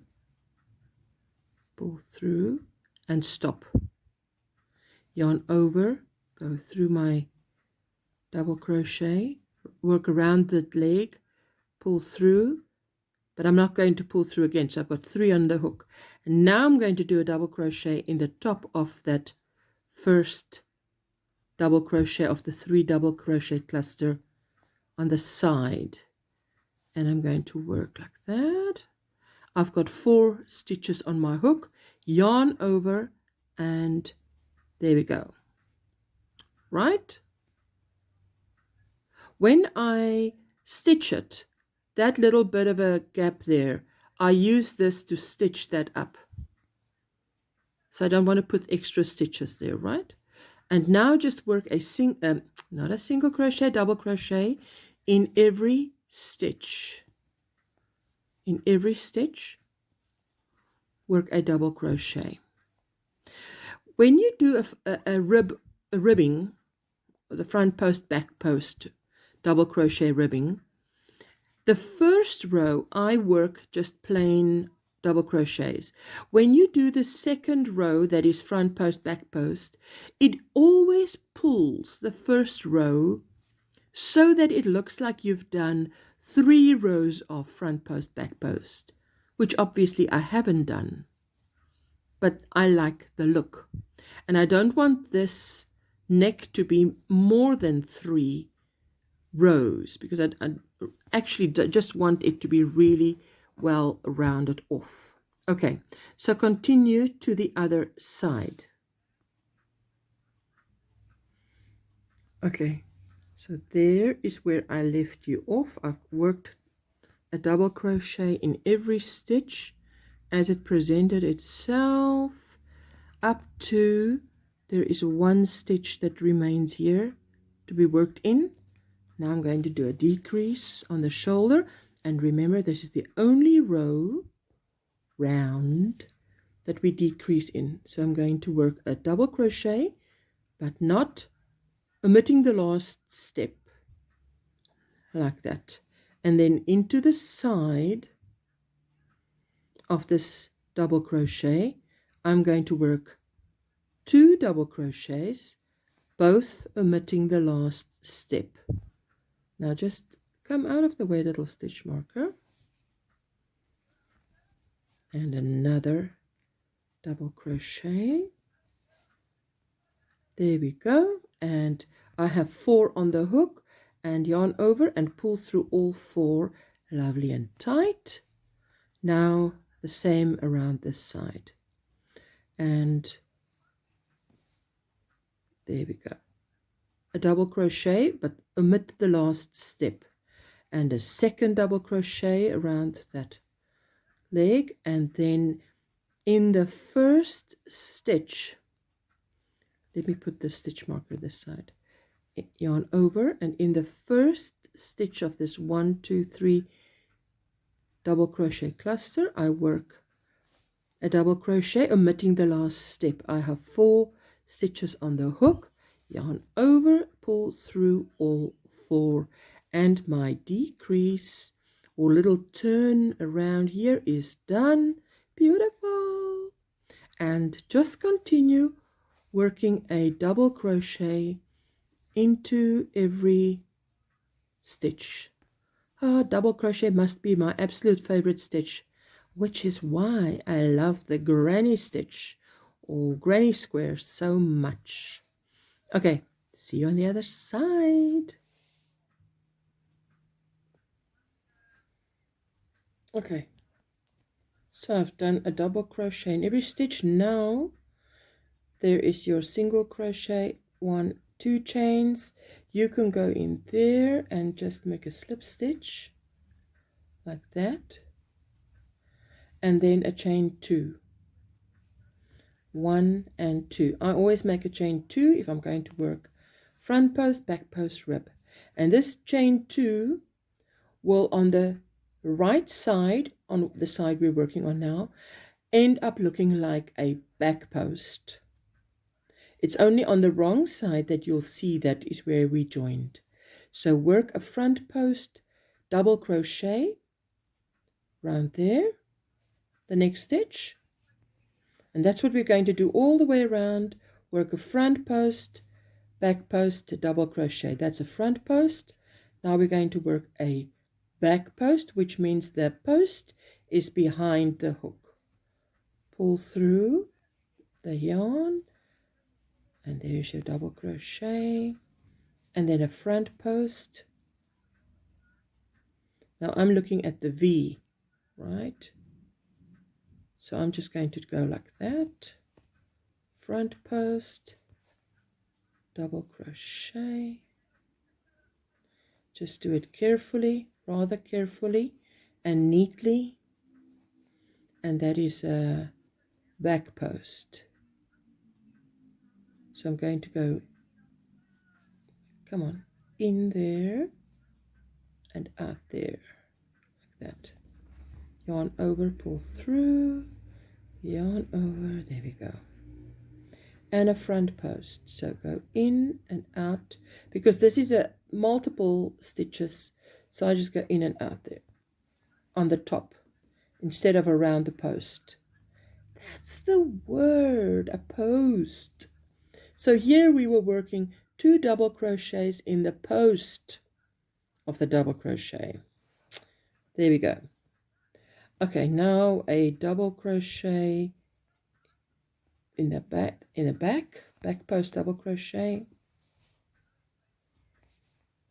and stop. Yarn over, go through my double crochet, work around that leg, pull through, but I'm not going to pull through again. So I've got 3 on the hook. And now I'm going to do a double crochet in the top of that first double crochet of the 3 double crochet cluster on the side. And I'm going to work like that. I've got 4 stitches on my hook, yarn over, and there we go. Right? When I stitch it, that little bit of a gap there, I use this to stitch that up. So I don't want to put extra stitches there, right? And now just work not a single crochet, double crochet in every stitch. In every stitch, work a double crochet. When you do a ribbing, the front post, back post, double crochet ribbing, the first row I work just plain double crochets. When you do the second row, that is front post, back post, it always pulls the first row so that it looks like you've done 3 rows of front post, back post, which obviously I haven't done, but I like the look. And I don't want this neck to be more than 3 rows, because I actually just want it to be really well rounded off. Okay, so continue to the other side. Okay, so there is where I left you off. I've worked a double crochet in every stitch as it presented itself up to there is 1 stitch that remains here to be worked in. Now I'm going to do a decrease on the shoulder, and remember this is the only row round that we decrease in. So I'm going to work a double crochet, but not omitting the last step, like that, and then into the side of this double crochet I'm going to work 2 double crochets, both omitting the last step. Now just come out of the way, little stitch marker, and another double crochet. There we go, and I have 4 on the hook, and yarn over and pull through all 4, lovely and tight. Now the same around this side, and there we go, a double crochet but omit the last step, and a second double crochet around that leg, and then in the first stitch, let me put the stitch marker this side, yarn over, and in the first stitch of this 1, 2, 3 double crochet cluster I work a double crochet omitting the last step. I have 4 stitches on the hook, yarn over, pull through all 4, and my decrease or little turn around here is done. Beautiful. And just continue working a double crochet into every stitch. Double crochet must be my absolute favorite stitch, which is why I love the granny stitch or granny square so much. Okay, see you on the other side. Okay, so I've done a double crochet in every stitch. Now there is your single crochet, 1, 2 chains. You can go in there and just make a slip stitch like that, and then a chain 2, 1 and 2. I always make a chain 2 if I'm going to work front post, back post, rib, and this chain 2 will on the right side, on the side we're working on now, end up looking like a back post. It's only on the wrong side that you'll see that is where we joined. So work a front post double crochet round there, the next stitch, and that's what we're going to do all the way around. Work a front post, back post, double crochet. That's a front post, Now we're going to work a back post, which means the post is behind the hook. Pull through the yarn, and there's your double crochet, and then a front post. Now I'm looking at the V, right? So I'm just going to go like that. Front post, double crochet. Just do it carefully, rather carefully and neatly. And that is a back post. So I'm going to go, come on, in there and out there, like that. Yarn over, pull through, yarn over, there we go. And a front post, so go in and out, because this is a multiple stitches, so I just go in and out there on the top instead of around the post. That's the word, a post. So here we were working 2 double crochets in the post of the double crochet. There we go. Okay, now a double crochet in the back post double crochet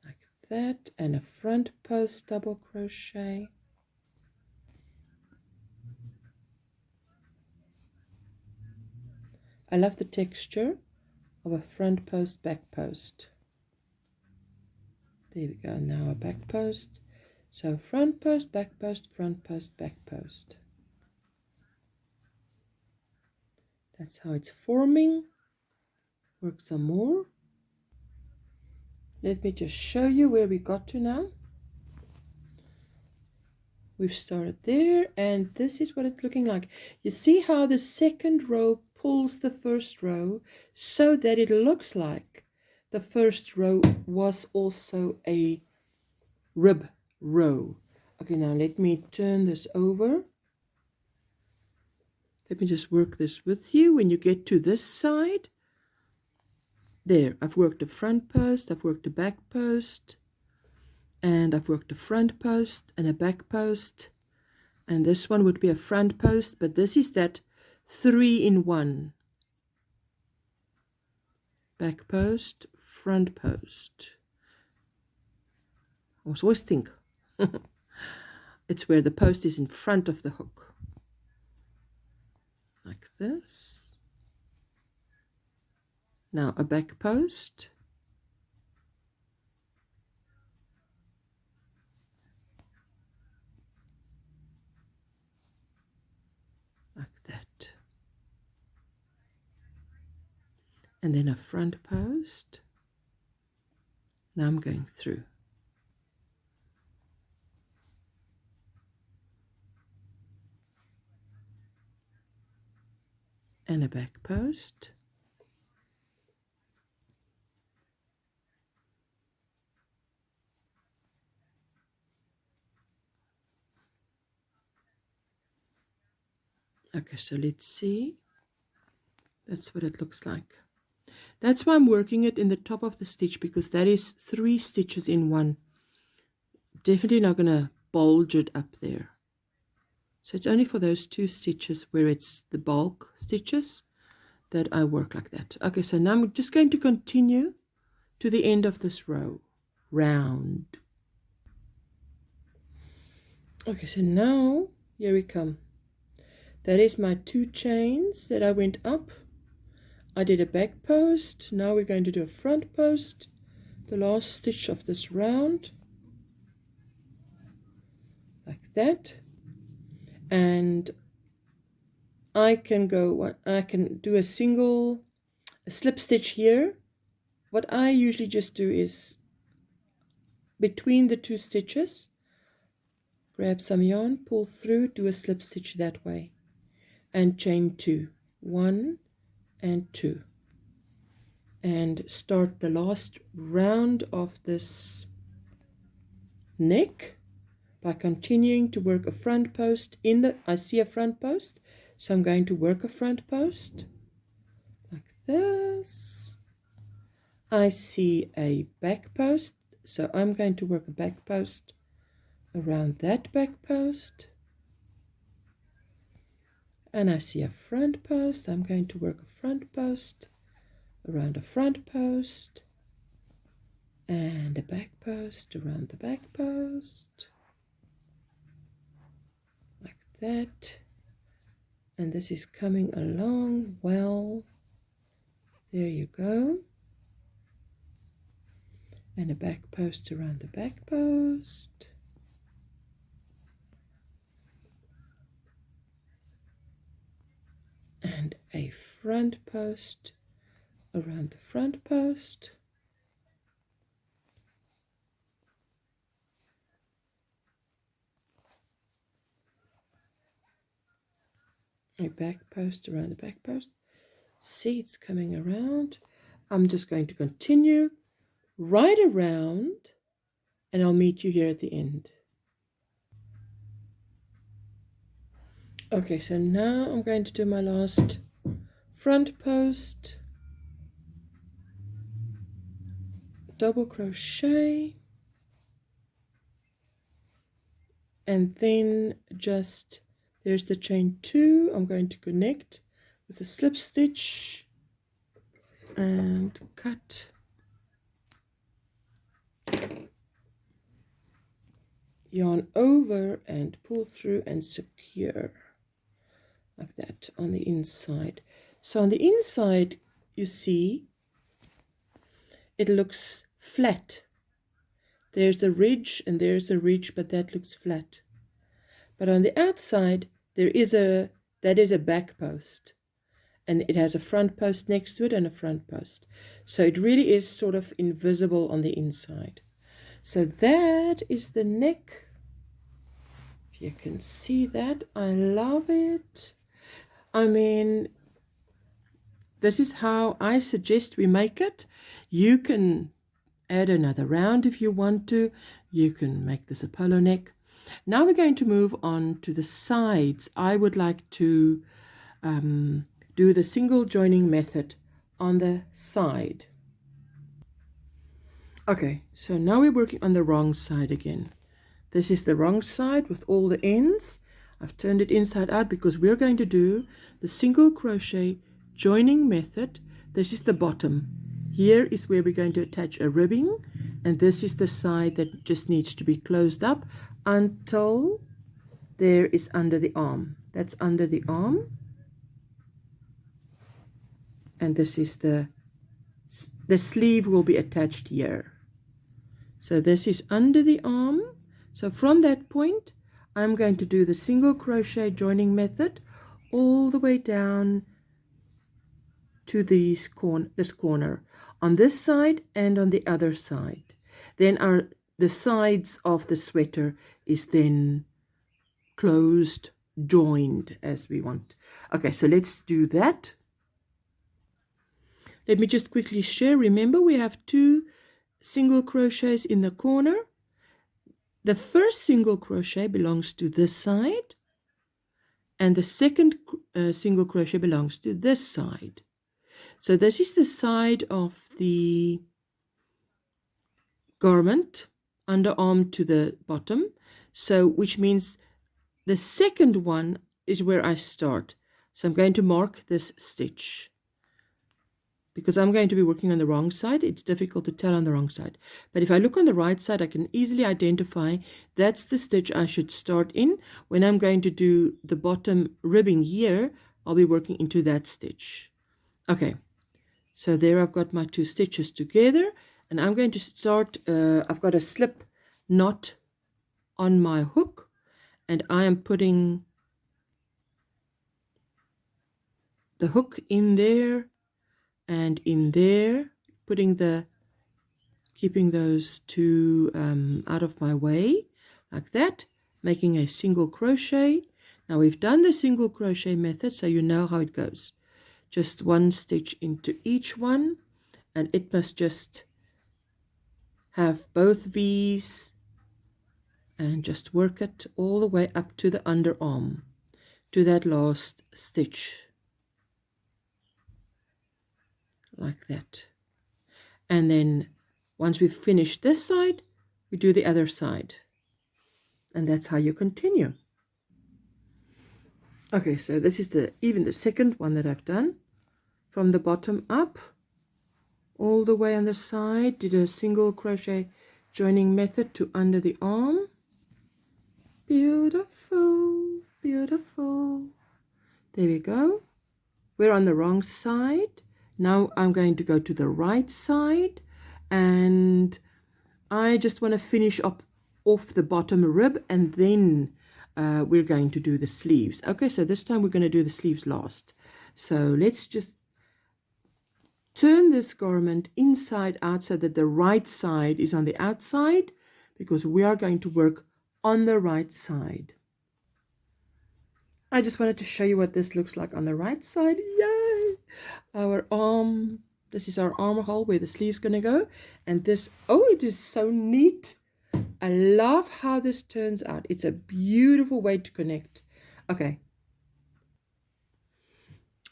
like that, and a front post double crochet. I love the texture of a front post, back post. There we go. Now a back post. So front post, back post, front post, back post. That's how it's forming. Work some more. Let me just show you where we got to now. We've started there, and this is what it's looking like. You see how the second row pulls the first row so that it looks like the first row was also a rib row. Okay, now let me turn this over. Let me just work this with you. When you get to this side, there, I've worked a front post, I've worked a back post, and I've worked a front post and a back post, and this one would be a front post, but this is that 3-in-1. Back post, front post. I always think it's where the post is in front of the hook. Like this. Now a back post. Like that. And then a front post. Now I'm going through. And a back post. Okay, so let's see. That's what it looks like. That's why I'm working it in the top of the stitch, because that is 3 stitches in one. Definitely not going to bulge it up there. So it's only for those 2 stitches where it's the bulk stitches that I work like that. Okay, so now I'm just going to continue to the end of this row, round. Okay, so now here we come. That is my 2 chains that I went up. I did a back post. Now we're going to do a front post, the last stitch of this round, like that. And I can do a slip stitch here. What I usually just do is between the 2 stitches, grab some yarn, pull through, do a slip stitch that way, and chain 2, 1 and 2, and start the last round of this neck by continuing to work a front post I see a front post, so I'm going to work a front post like this. I see a back post So I'm going to work a back post around that back post. And I see a front post. I'm going to work a front post around a front post. And a back post around the back post. Like that. And this is coming along well. There you go. And a back post around the back post. And a front post around the front post. A back post around the back post. See, it's coming around. I'm just going to continue right around, and I'll meet you here at the end. Okay, so now I'm going to do my last front post, double crochet, and then just there's the chain 2. I'm going to connect with a slip stitch and cut. Yarn over and pull through and secure like that on the inside. So on the inside, you see it looks flat. There's a ridge and there's a ridge, but that looks flat. But on the outside, that is a back post, and it has a front post next to it and a front post. So it really is sort of invisible on the inside. So that is the neck. If you can see that, I love it. I mean, this is how I suggest we make it. You can add another round if you want to. You can make this a polo neck. Now we're going to move on to the sides. I would like to do the single joining method on the side. Okay, so now we're working on the wrong side again. This is the wrong side with all the ends. I've turned it inside out because we're going to do the single crochet joining method. This is the bottom. Here is where we're going to attach a ribbing, and this is the side that just needs to be closed up until there is under the arm. That's under the arm. And this is the sleeve will be attached here. So this is under the arm. So from that point, I'm going to do the single crochet joining method all the way down to this corner on this side and on the other side. Then the sides of the sweater is then closed, joined as we want. Okay, so let's do that. Let me just quickly share. Remember, we have 2 single crochets in the corner. The first single crochet belongs to this side, and the second single crochet belongs to this side. So this is the side of the garment, underarm to the bottom. So which means the second one is where I start. So I'm going to mark this stitch. Because I'm going to be working on the wrong side, it's difficult to tell on the wrong side. But if I look on the right side, I can easily identify that's the stitch I should start in. When I'm going to do the bottom ribbing here, I'll be working into that stitch. Okay, so there I've got my 2 stitches together, and I'm going to start, I've got a slip knot on my hook, and I am putting the hook in there and in there, keeping those 2 out of my way like that, making a single crochet. Now we've done the single crochet method, so you know how it goes. Just 1 stitch into each one, and it must just have both V's, and just work it all the way up to the underarm, to that last stitch. Like that. And then once we finish this side, we do the other side. And that's how you continue. Okay, so this is even the second one that I've done. From the bottom up, all the way on the side, did a single crochet joining method to under the arm. Beautiful, beautiful. There we go. We're on the wrong side. Now I'm going to go to the right side, and I just want to finish up off the bottom rib, and then we're going to do the sleeves. Okay, so this time we're going to do the sleeves last. So let's just turn this garment inside out so that the right side is on the outside, because we are going to work on the right side. I just wanted to show you what this looks like on the right side. Yay! Our arm, this is our armhole where the sleeve's going to go. And this, oh, it is so neat. I love how this turns out. It's a beautiful way to connect. Okay.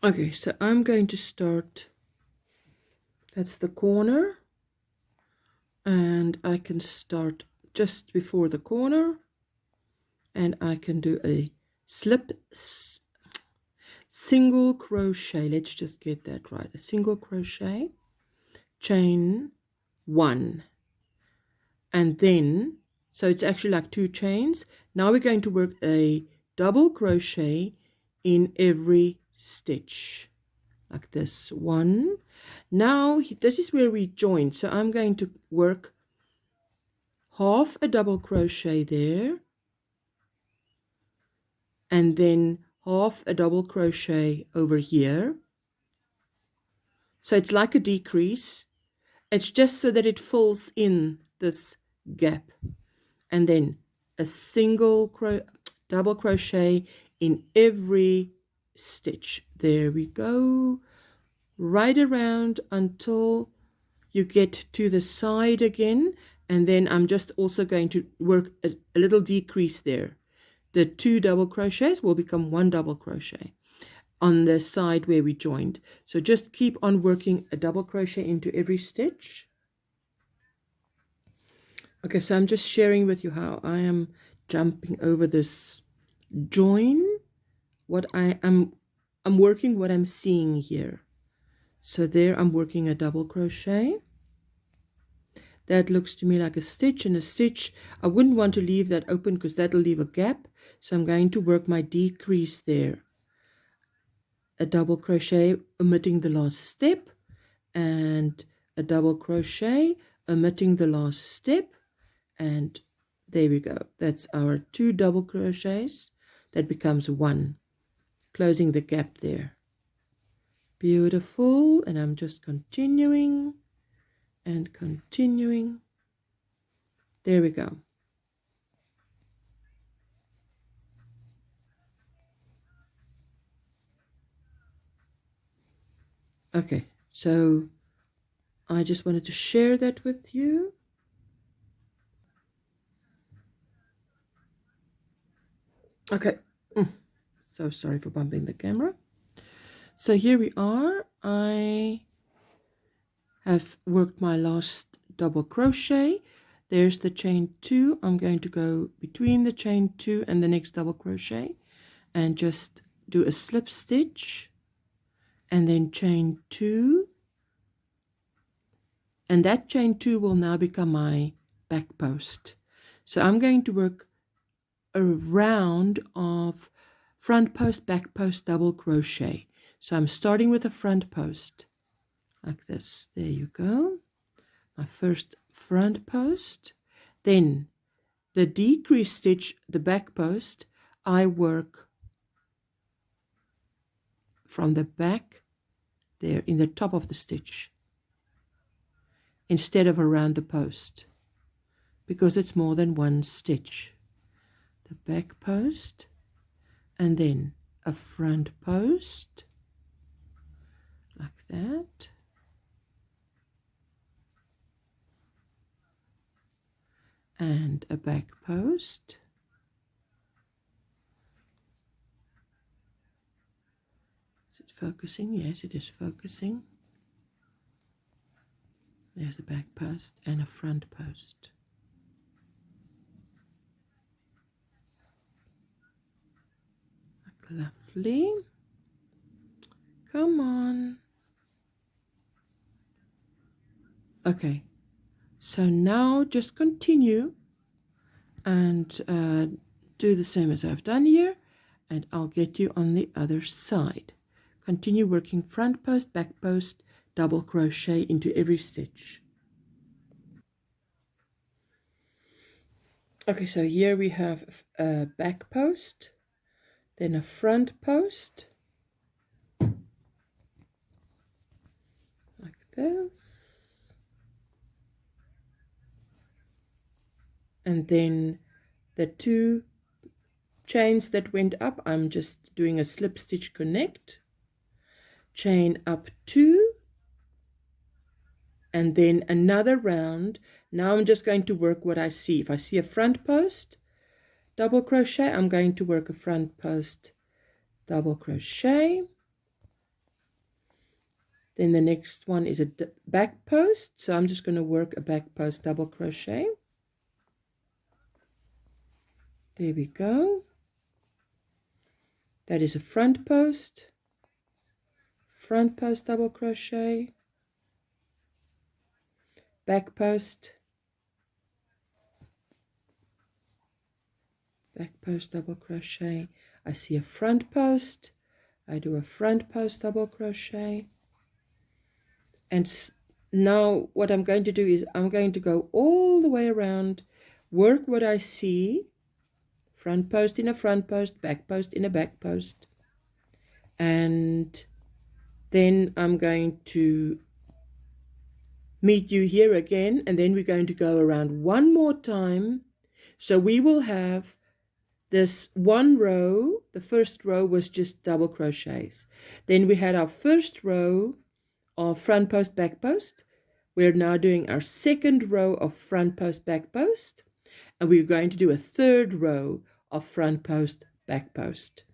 Okay, so I'm going to start. That's the corner. And I can start just before the corner. And I can do a single crochet. Let's just get that right. A single crochet, chain 1, and then, so it's actually like 2 chains. Now we're going to work a double crochet in every stitch like this. 1. Now this is where we join, so I'm going to work half a double crochet there, and then half a double crochet over here. So it's like a decrease. It's just so that it fills in this gap. And then a single double crochet in every stitch. There we go. Right around until you get to the side again. And then I'm just also going to work a little decrease there. The 2 double crochets will become 1 double crochet on the side where we joined. So just keep on working a double crochet into every stitch. Okay, so I'm just sharing with you how I am jumping over this join. I'm working what I'm seeing here. So there I'm working a double crochet. That looks to me like a stitch and a stitch. I wouldn't want to leave that open because that'll leave a gap. So I'm going to work my decrease there. A double crochet omitting the last step, and a double crochet omitting the last step, and there we go. That's our 2 double crochets. That becomes 1, closing the gap there. Beautiful. And I'm just continuing and continuing. There we go. Okay, so I just wanted to share that with you. Okay, so sorry for bumping the camera. So here we are. I have worked my last double crochet. There's the chain 2. I'm going to go between the chain 2 and the next double crochet and just do a slip stitch, and then chain 2, and that chain 2 will now become my back post. So I'm going to work a round of front post, back post, double crochet. So I'm starting with a front post like this. There you go. My first front post. Then the decrease stitch, the back post, I work from the back there in the top of the stitch instead of around the post, because it's more than 1 stitch. The back post, and then a front post like that, and a back post, is it focusing? Yes, it is focusing. There's a back post and a front post. Lovely. Come on. Okay, so now just continue and do the same as I've done here, and I'll get you on the other side. Continue working front post, back post, double crochet into every stitch. Okay, so here we have a back post, then a front post, like this, and then the two chains that went up, I'm just doing a slip stitch connect, chain up 2, and then another round. Now I'm just going to work what I see. If I see a front post, double crochet, I'm going to work a front post, double crochet. Then the next one is a back post, so I'm just going to work a back post, double crochet. There we go. That is a front post, double crochet, back post, double crochet. I see a front post, I do a front post, double crochet. And now what I'm going to do is I'm going to go all the way around, work what I see, front post in a front post, back post in a back post, and then I'm going to meet you here again, and then we're going to go around one more time. So we will have this one row. The first row was just double crochets. Then we had our first row of front post, back post. We're now doing our second row of front post, back post, and we're going to do a third row of front post, back post.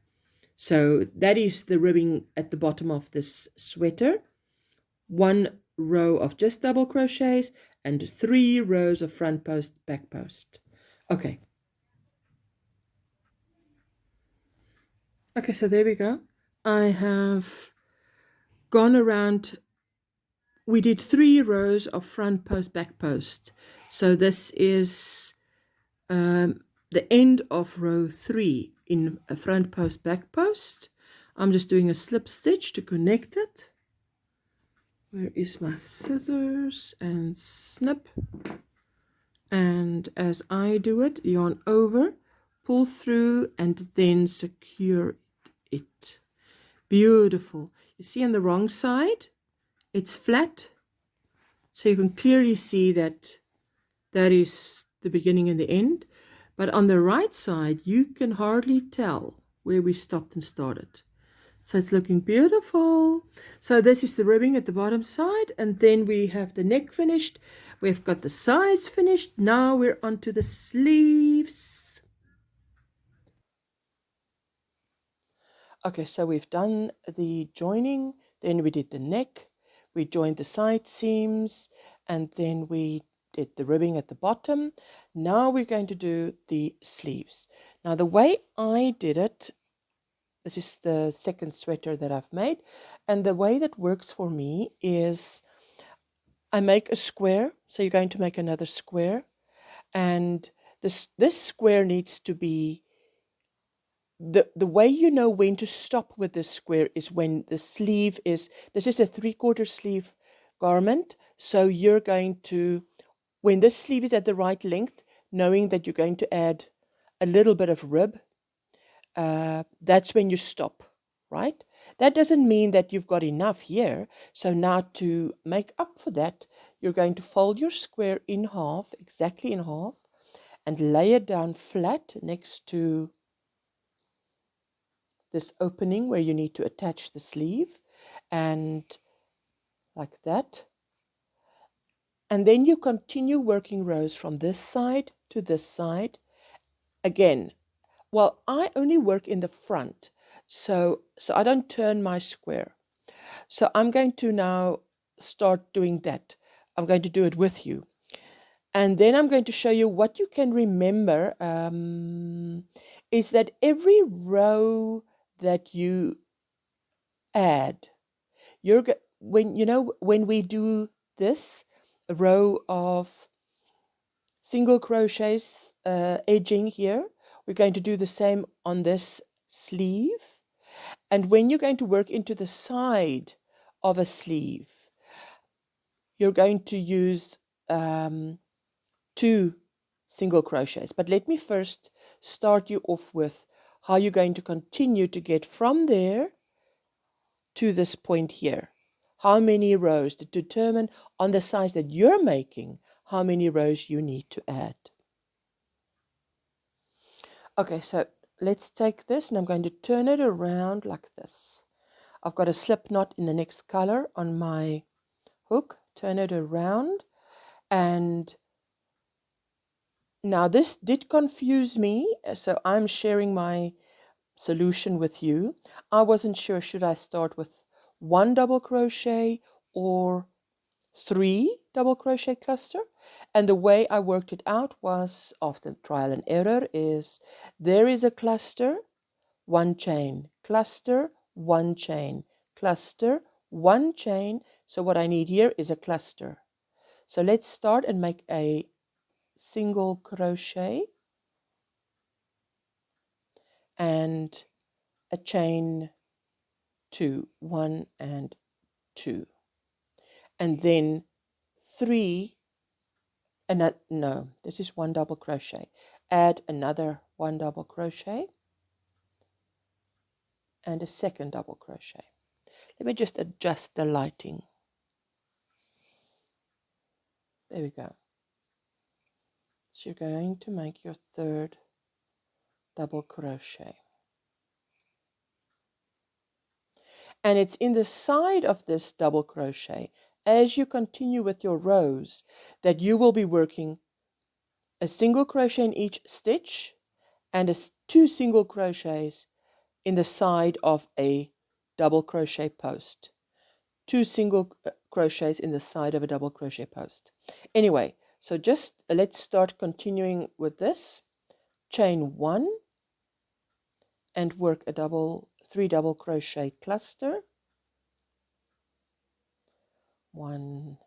So that is the ribbing at the bottom of this sweater. One row of just double crochets and 3 rows of front post, back post. Okay. Okay, so there we go. I have gone around. We did 3 rows of front post, back post. So this is the end of row 3 in a front post, back post. I'm just doing a slip stitch to connect it. Where is my scissors? And snip. And as I do it, yarn over, pull through, and then secure it. Beautiful. You see on the wrong side, it's flat. So you can clearly see that that is the beginning and the end. But on the right side, you can hardly tell where we stopped and started. So it's looking beautiful. So this is the ribbing at the bottom side, and then we have the neck finished. We've got the sides finished. Now we're on to the sleeves. Okay, so we've done the joining, then we did the neck, we joined the side seams, and then we did the ribbing at the bottom. Now we're going to do the sleeves. Now the way I did it, this is the second sweater that I've made, and the way that works for me is I make a square. So you're going to make another square, and this square needs to be the way you know when to stop with this square is when the sleeve is, this is a 3/4 sleeve garment, so you're going to, when this sleeve is at the right length, knowing that you're going to add a little bit of rib, that's when you stop, right? That doesn't mean that you've got enough here. So now to make up for that, you're going to fold your square in half, exactly in half, and lay it down flat next to this opening where you need to attach the sleeve, and like that. And then you continue working rows from this side to this side. Again, well, I only work in the front, so I don't turn my square. So I'm going to now start doing that. I'm going to do it with you. And then I'm going to show you what you can remember is that every row that you add, when we do this row of single crochets edging here, we're going to do the same on this sleeve. And when you're going to work into the side of a sleeve, you're going to use 2 single crochets. But let me first start you off with how you're going to continue to get from there to this point here. How many rows to determine on the size that you're making how many rows you need to add. Okay, so let's take this and I'm going to turn it around like this. I've got a slip knot in the next color on my hook. Turn it around, and now this did confuse me, so I'm sharing my solution with you. I wasn't sure, should I start with 1 double crochet or 3 double crochet cluster? And the way I worked it out was, after trial and error, is there is a cluster, 1 chain, cluster, 1 chain, cluster, 1 chain. So what I need here is a cluster. So let's start and make a single crochet and a chain 2, 1 and 2, and then 3, and no, this is 1 double crochet. Add another 1 double crochet and a second double crochet. Let me just adjust the lighting. There we go. So you're going to make your 3rd double crochet. And it's in the side of this double crochet, as you continue with your rows, that you will be working a single crochet in each stitch and 2 single crochets in the side of a double crochet post. 2 single crochets in the side of a double crochet post. Anyway, so just let's start continuing with this. Chain 1 and work a 3 double crochet cluster. 1,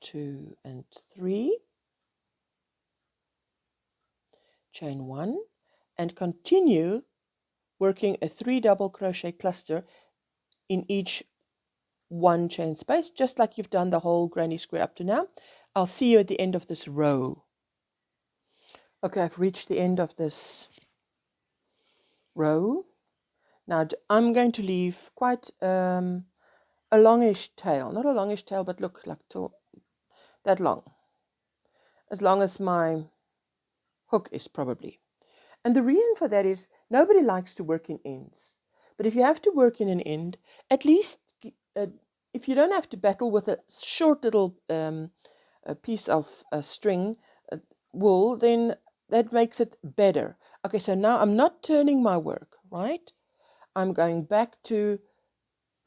2 and 3. Chain 1 and continue working a 3 double crochet cluster in each 1 chain space, just like you've done the whole granny square up to now. I'll see you at the end of this row. Okay, I've reached the end of this row. Now I'm going to leave quite a longish tail, not a longish tail, but look, like that long, as long as my hook is probably. And the reason for that is nobody likes to work in ends. But if you have to work in an end, at least if you don't have to battle with a short little piece of string, wool, then that makes it better. Okay, so now I'm not turning my work, right? I'm going back to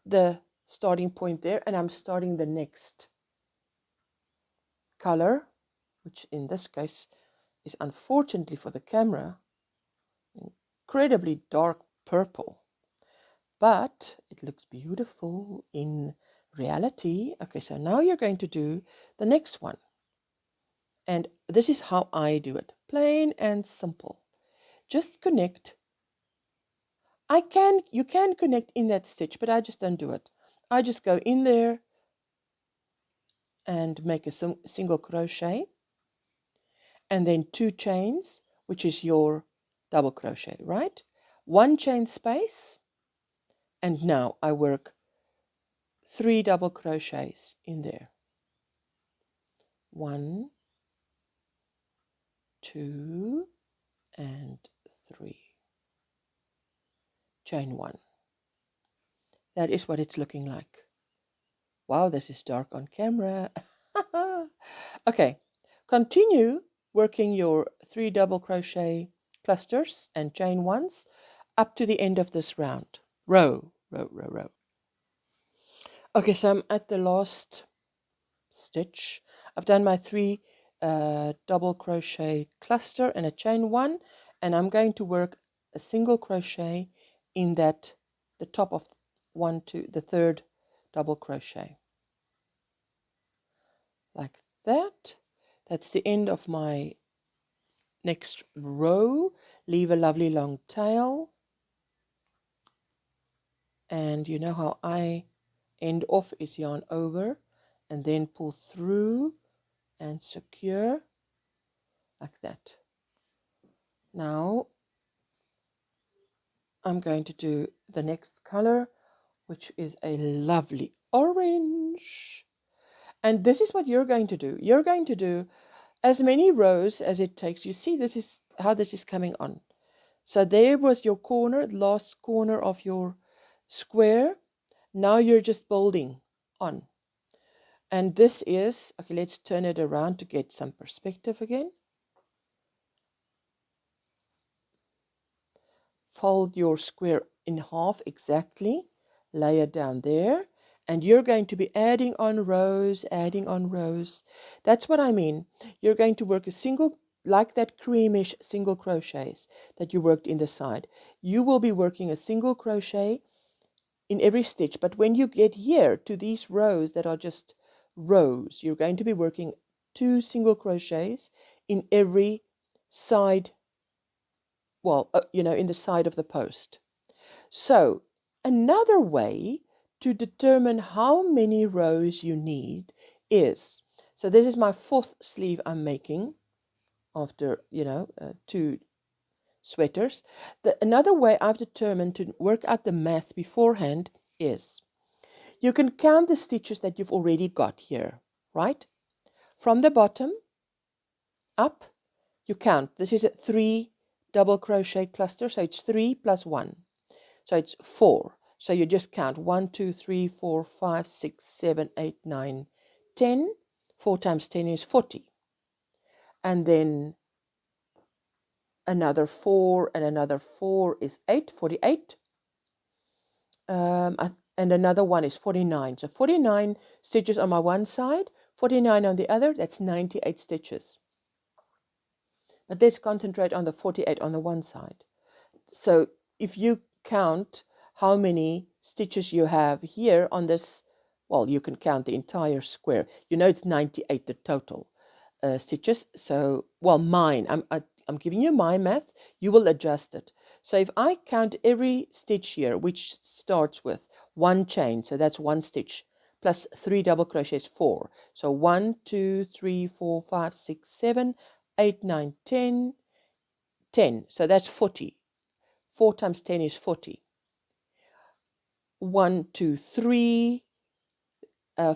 the starting point there, and I'm starting the next color, which in this case is, unfortunately for the camera, incredibly dark purple, but it looks beautiful in reality. Okay, so now you're going to do the next one, and this is how I do it, plain and simple. Just connect. You can connect in that stitch, but I just don't do it. I just go in there and make a single crochet, and then 2 chains, which is your double crochet, right? 1 chain space, and now I work 3 double crochets in there. 1, 2, and 3. Chain 1. That is what it's looking like. Wow, this is dark on camera. Okay, continue working your 3 double crochet clusters and chain 1s up to the end of this round. Row, row, row, row. Okay, so I'm at the last stitch. I've done my 3 double crochet cluster and a chain 1, and I'm going to work a single crochet in that, the top of the third double crochet, like that. That's the end of my next row. Leave a lovely long tail, and you know how I end off is yarn over and then pull through and secure like that. Now I'm going to do the next color, which is a lovely orange. And this is what you're going to do. You're going to do as many rows as it takes. You see, this is how this is coming on. So there was your corner, last corner of your square. Now you're just building on. And this is, okay, let's turn it around to get some perspective again. Fold your square in half exactly, lay it down there, and you're going to be adding on rows, adding on rows. That's what I mean. You're going to work a single, like that creamish single crochets that you worked in the side. You will be working a single crochet in every stitch, but when you get here to these rows that are just rows, you're going to be working 2 single crochets in every side, well, in the side of the post. So another way to determine how many rows you need is, so this is my 4th sleeve I'm making after 2 sweaters. Another way I've determined to work out the math beforehand is, you can count the stitches that you've already got here, right? From the bottom up, you count. This is a 3 double crochet cluster, so it's 3 plus 1. So it's 4. So you just count 1, 2, 3, 4, 5, 6, 7, 8, 9, 10. 4 times 10 is 40. And then another 4 and another 4 is 8, 48. And another one is 49. So 49 stitches on my one side, 49 on the other. That's 98 stitches. But let's concentrate on the 48 on the one side. So if you count how many stitches you have here on this, well, you can count the entire square. You know it's 98 the total stitches. So, well, mine, I'm giving you my math. You will adjust it. So if I count every stitch here, which starts with 1 chain, so that's 1 stitch, plus 3 double crochets, 4. So 1, 2, 3, 4, 5, 6, 7, 8, 9, 10, 10. So that's 40. 4 times 10 is 40. 1, 2, 3,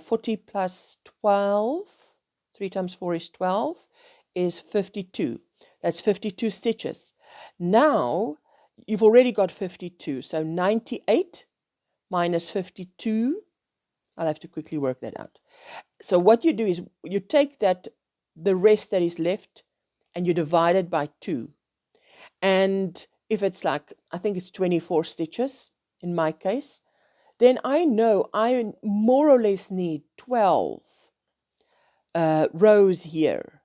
40 plus 12, 3 times 4 is 12, is 52. That's 52 stitches. Now, you've already got 52, so 98 minus 52, I'll have to quickly work that out. So what you do is, you take the rest that is left, and you divide it by 2. And if it's like, I think it's 24 stitches in my case, then I know I more or less need 12 rows here.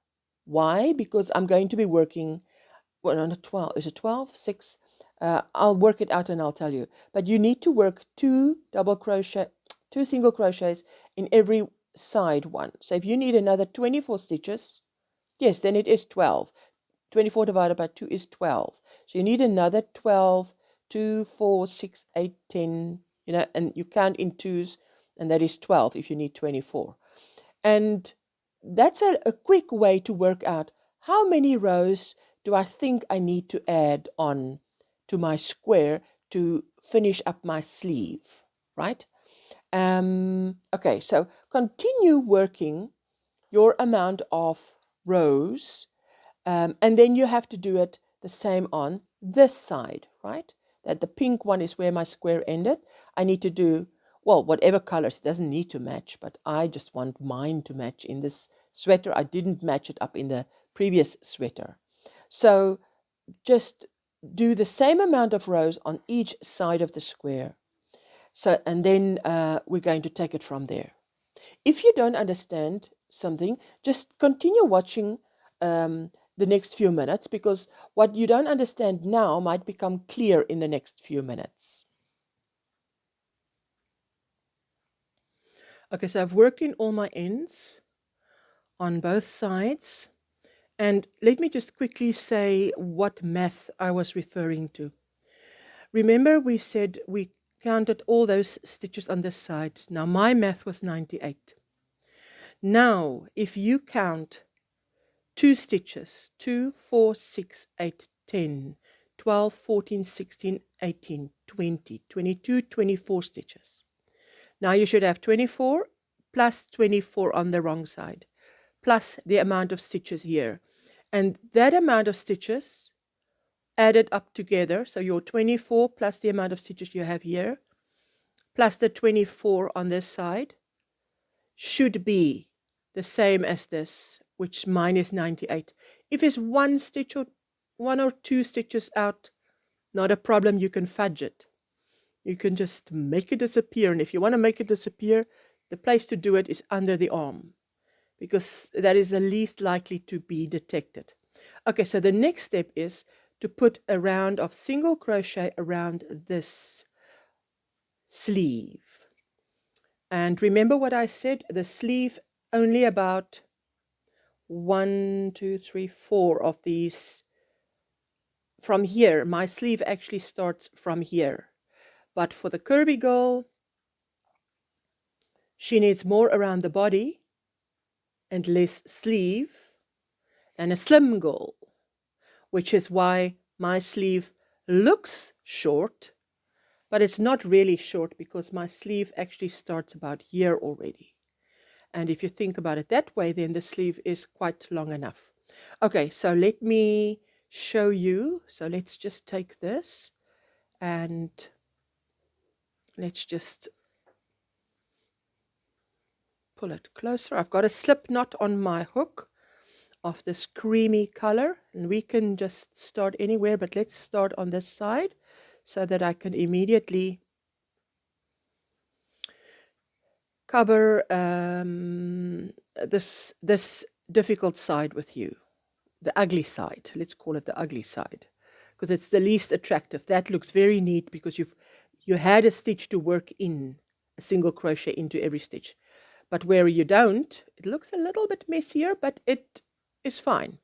Why? Because I'm going to be working, well, not 12, is it 12? 6? I'll work it out and I'll tell you. But you need to work 2 single crochets in every side one. So if you need another 24 stitches, yes, then it is 12. 24 divided by 2 is 12. So you need another 12, 2, 4, 6, 8, 10, and you count in twos, and that is 12 if you need 24. And that's a quick way to work out how many rows do I think I need to add on to my square to finish up my sleeve, right? Okay, so continue working your amount of rows, and then you have to do it the same on this side, right? That the pink one is where my square ended. I need to do, well, whatever colors. It doesn't need to match, but I just want mine to match in this sweater. I didn't match it up in the previous sweater. So just do the same amount of rows on each side of the square. So, and then we're going to take it from there. If you don't understand something, just continue watching the next few minutes, because what you don't understand now might become clear in the next few minutes. Okay, so I've worked in all my ends on both sides. And let me just quickly say what math I was referring to. Remember, we said we counted all those stitches on this side. Now, my math was 98. Now, if you count 2 stitches, 2, 4, 6, 8, 10, 12, 14, 16, 18, 20, 22, 24 stitches. Now you should have 24 plus 24 on the wrong side, plus the amount of stitches here. And that amount of stitches added up together, so your 24 plus the amount of stitches you have here, plus the 24 on this side, should be the same as this, which mine is 98. If it's one stitch or 1 or 2 stitches out, not a problem, you can fudge it. You can just make it disappear. And if you want to make it disappear, the place to do it is under the arm, because that is the least likely to be detected. Okay, so the next step is to put a round of single crochet around this sleeve. And remember what I said, the sleeve, only about 1, 2, 3, 4 of these from here. My sleeve actually starts from here. But for the curvy girl, she needs more around the body and less sleeve than a slim girl, which is why my sleeve looks short, but it's not really short, because my sleeve actually starts about here already. And if you think about it that way, then the sleeve is quite long enough. Okay, so let me show you. So let's just take this and let's just pull it closer. I've got a slip knot on my hook of this creamy color, and we can just start anywhere, but let's start on this side so that I can immediately cover this difficult side with you, the ugly side. Let's call it the ugly side, because it's the least attractive. That looks very neat because you had a stitch to work in, a single crochet into every stitch. But where you don't, it looks a little bit messier, but it is fine.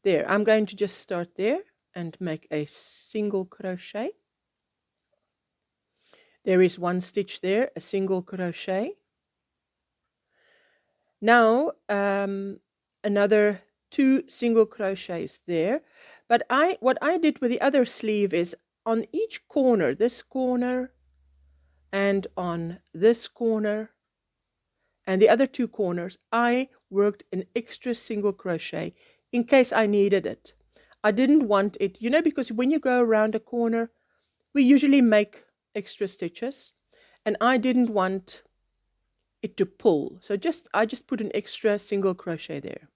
There, I'm going to just start there and make a single crochet. There is 1 stitch there, a single crochet. Now, another 2 single crochets there. But what I did with the other sleeve is on each corner, this corner, and on this corner, and the other 2 corners, I worked an extra single crochet in case I needed it. I didn't want it, because when you go around a corner, we usually make extra stitches, and I didn't want it to pull. So I just put an extra single crochet there.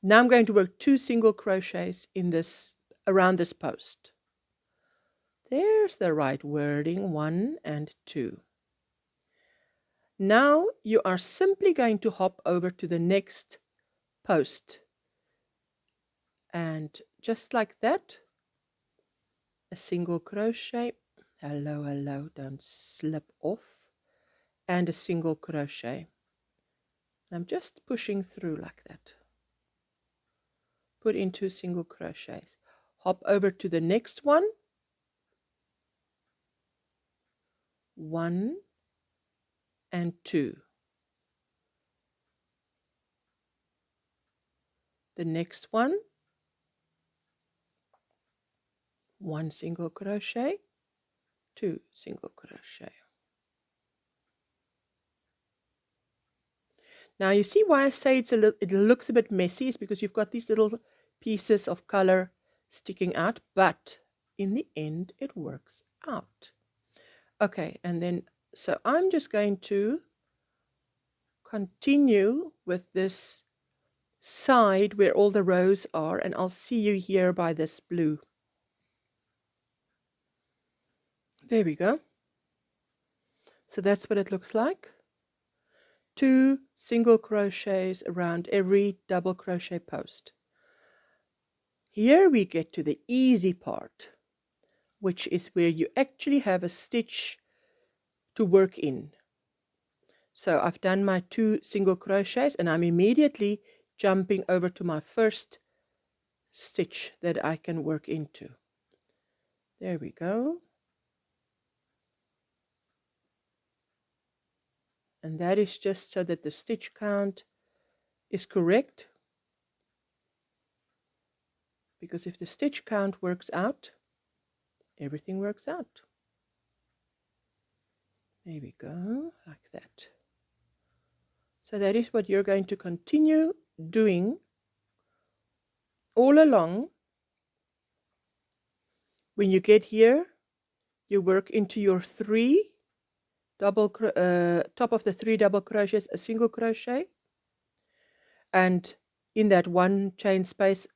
Now I'm going to work 2 single crochets in this, around this post. There's the right wording, 1 and 2. Now you are simply going to hop over to the next post. And just like that, a single crochet. Hello, hello, don't slip off. And a single crochet. I'm just pushing through like that. Put in 2 single crochets. Hop over to the next one. 1 and 2. The next one, 1 single crochet, 2 single crochet. Now you see why I say it looks a bit messy, is because you've got these little pieces of color sticking out, but in the end it works out. Okay, and then so I'm just going to continue with this side where all the rows are, and I'll see you here by this blue. There we go. So that's what it looks like. 2 single crochets around every double crochet post. Here we get to the easy part, which is where you actually have a stitch to work in. So I've done my 2 single crochets and I'm immediately jumping over to my first stitch that I can work into. There we go. And that is just so that the stitch count is correct. Because if the stitch count works out, everything works out. There we go, like that. So that is what you're going to continue doing all along. When you get here, you work into your 3 double top of the 3 double crochets a single crochet, and in that 1 chain space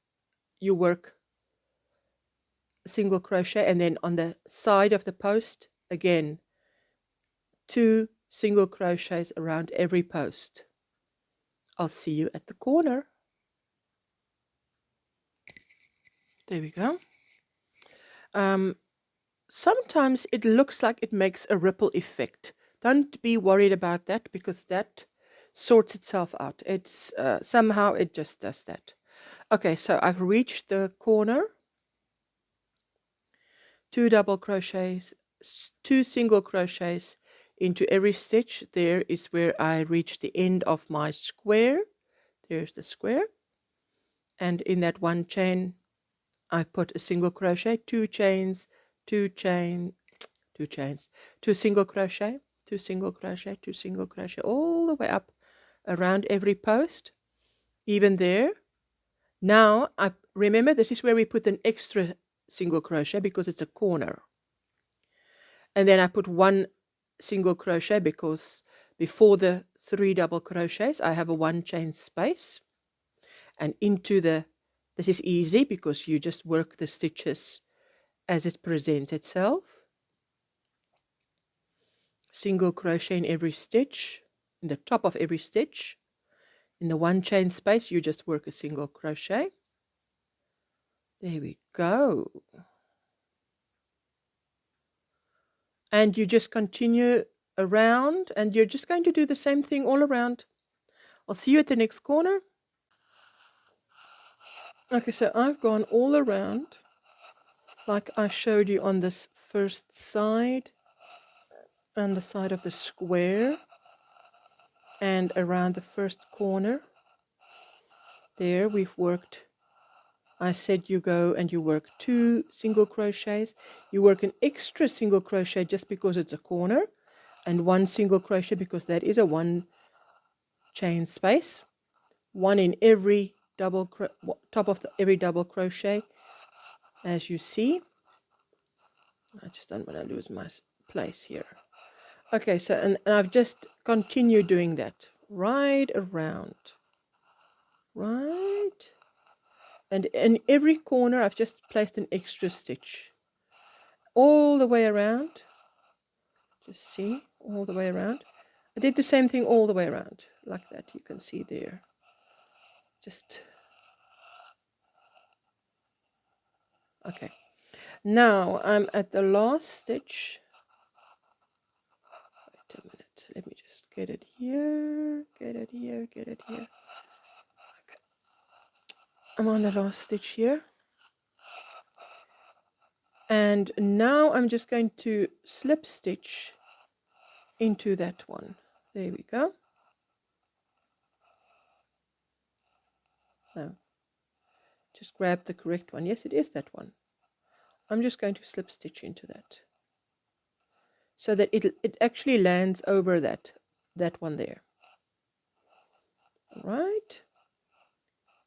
you work a single crochet, and then on the side of the post again 2 single crochets around every post. I'll see you at the corner. There we go. Sometimes it looks like it makes a ripple effect. Don't be worried about that, because that sorts itself out. It's somehow it just does that. Okay, so I've reached the corner. 2 double crochets, 2 single crochets into every stitch. There is where I reach the end of my square. There's the square. And in that 1 chain, I put a single crochet, 2 chains, 2 chains, 2 single crochet, 2 single crochet, 2 single crochet, all the way up around every post, even there. Now, I remember this is where we put an extra single crochet because it's a corner. And then I put 1 single crochet because before the 3 double crochets, I have a 1 chain space. And into the, this is easy because you just work the stitches as it presents itself. Single crochet in every stitch, in the top of every stitch. In the 1 chain space, you just work a single crochet. There we go. And you just continue around, and you're just going to do the same thing all around. I'll see you at the next corner. Okay, so I've gone all around like I showed you on this first side, on the side of the square, and around the first corner. There we've worked, I said you go and you work 2 single crochets. You work an extra single crochet just because it's a corner, and 1 single crochet because that is a 1 chain space. 1 in every double top of every double crochet, as you see. I just don't want to lose my place here. Okay, so and I've just continued doing that right around, right, and in every corner I've just placed an extra stitch all the way around. Just see, all the way around. I did the same thing all the way around like that. You can see there. Just okay. Now I'm at the last stitch. Wait a minute. Let me just get it here. Get it here. Get it here. Okay. I'm on the last stitch here. And now I'm just going to slip stitch into that one. There we go. Now, just grab the correct one. Yes, it is that one. I'm just going to slip stitch into that, so that it actually lands over that one there. Right.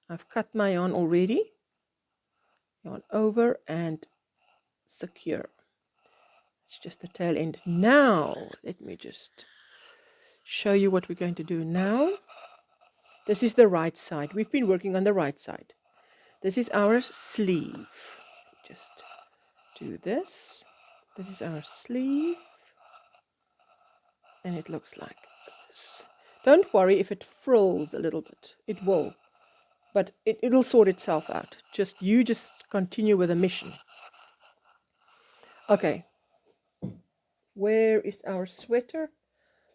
I've cut my yarn already. Yarn over and secure. It's just the tail end. Now, let me just show you what we're going to do now. This is the right side. We've been working on the right side. This is our sleeve. Just do this. This is our sleeve. And it looks like this. Don't worry if it frills a little bit. It will. But it'll sort itself out. You just continue with the mission. Okay. Where is our sweater?